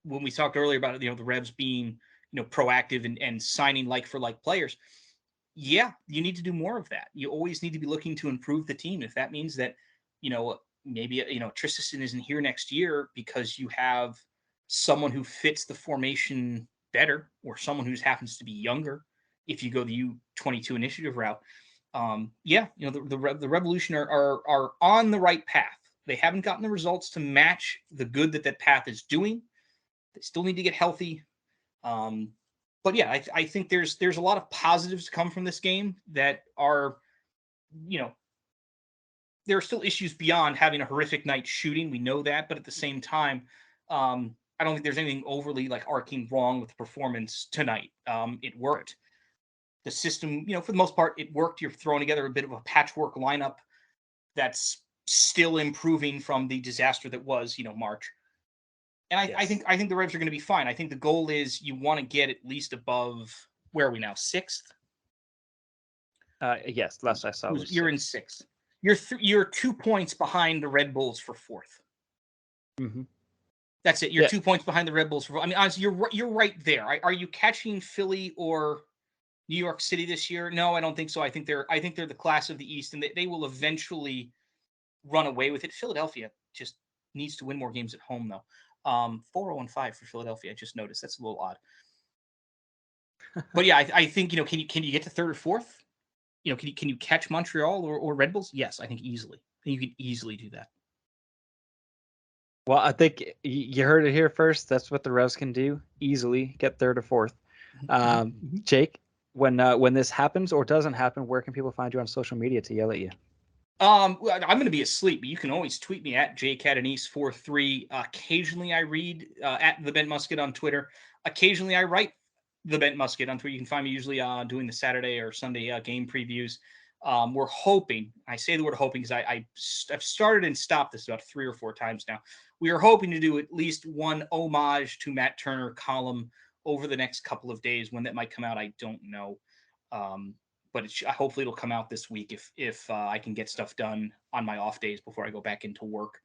when we talked earlier about the Revs being proactive and signing like for like players, you need to do more of that. You always need to be looking to improve the team. If that means that maybe Tristan isn't here next year because you have someone who fits the formation better or someone who happens to be younger, if you go the U22 initiative route, the Revolution are on the right path. They haven't gotten the results to match the good that path is doing. They still need to get healthy. But I think there's a lot of positives to come from this game that are, there are still issues beyond having a horrific night shooting. We know that, but at the same time, I don't think there's anything overly arcing wrong with the performance tonight. It worked. The system, for the most part, it worked. You're throwing together a bit of a patchwork lineup that's still improving from the disaster that was, March. And I think the Revs are going to be fine. I think the goal is you want to get at least above, where are we now? 6th? Yes, last I saw you're in 6th. You're 2 points behind the Red Bulls for 4th. Mm-hmm. That's it. You're 2 points behind the Red Bulls for. I mean, honestly, you're right there. Are you catching Philly or New York City this year? No, I don't think so. I think they're the class of the East, and they will eventually run away with it. Philadelphia just needs to win more games at home, though. 4-0-5 for Philadelphia. I just noticed that's a little odd. But I think can you get to 3rd or 4th? Can you catch Montreal or Red Bulls? Yes, I think easily. You can easily do that. Well, I think you heard it here first. That's what the Revs can do. Easily get 3rd or 4th. Jake, when this happens or doesn't happen, where can people find you on social media to yell at you? I'm going to be asleep, but you can always tweet me at Catanese43. Occasionally I read at the Bent Musket on Twitter. Occasionally I write the Bent Musket on Twitter. You can find me usually doing the Saturday or Sunday game previews. We're hoping, I say the word hoping because I've started and stopped this about 3 or 4 times now. We are hoping to do at least one homage to Matt Turner column over the next couple of days. When that might come out, I don't know. But hopefully it'll come out this week if I can get stuff done on my off days before I go back into work.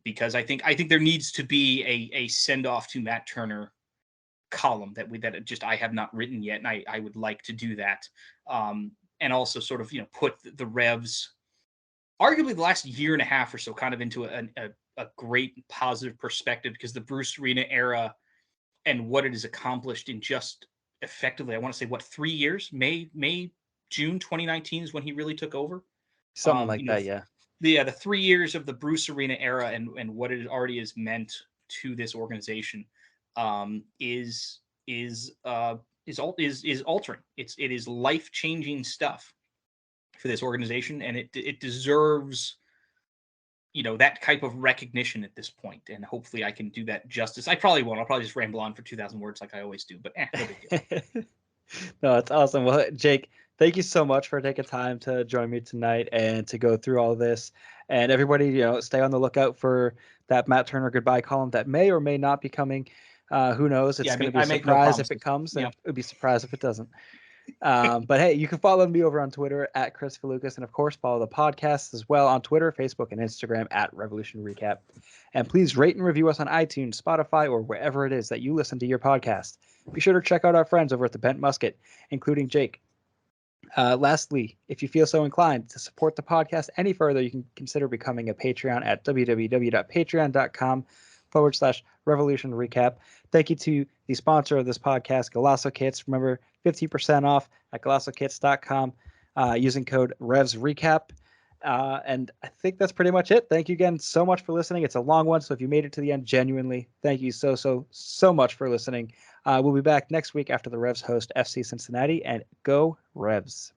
Because I think there needs to be a send off to Matt Turner column that I have not written yet, and I would like to do that. And also sort of put the Revs, arguably the last year and a half or so, kind of into a great positive perspective, because the Bruce Arena era and what it has accomplished in just effectively, I want to say 3 years, June 2019 is when he really took over. Something like that, yeah. The 3 years of the Bruce Arena era and what it already has meant to this organization is altering. It is life-changing stuff for this organization, and it deserves that type of recognition at this point, and hopefully I can do that justice. I probably won't. I'll probably just ramble on for 2,000 words like I always do, but no big deal. No, it's awesome. Well, Jake, Thank you so much for taking time to join me tonight and to go through all this. And everybody, stay on the lookout for that Matt Turner goodbye column that may or may not be coming. Who knows? It's going to be a I make no surprise if promises. it comes, and Yeah. it would be a surprise if it doesn't. But hey, you can follow me over on Twitter at Kris Valukis, and of course, follow the podcast as well on Twitter, Facebook, and Instagram at Revolution Recap. And please rate and review us on iTunes, Spotify, or wherever it is that you listen to your podcast. Be sure to check out our friends over at the Bent Musket, including Jake. Lastly, if you feel so inclined to support the podcast any further, you can consider becoming a Patreon at www.patreon.com/Revolution Recap. Thank you to the sponsor of this podcast, Golasso Kits. Remember, 50% off at golassokits.com using code Revs Recap. And I think that's pretty much it. Thank you again so much for listening. It's a long one, so if you made it to the end, genuinely, thank you so much for listening. We'll be back next week after the Revs host FC Cincinnati, and go Revs.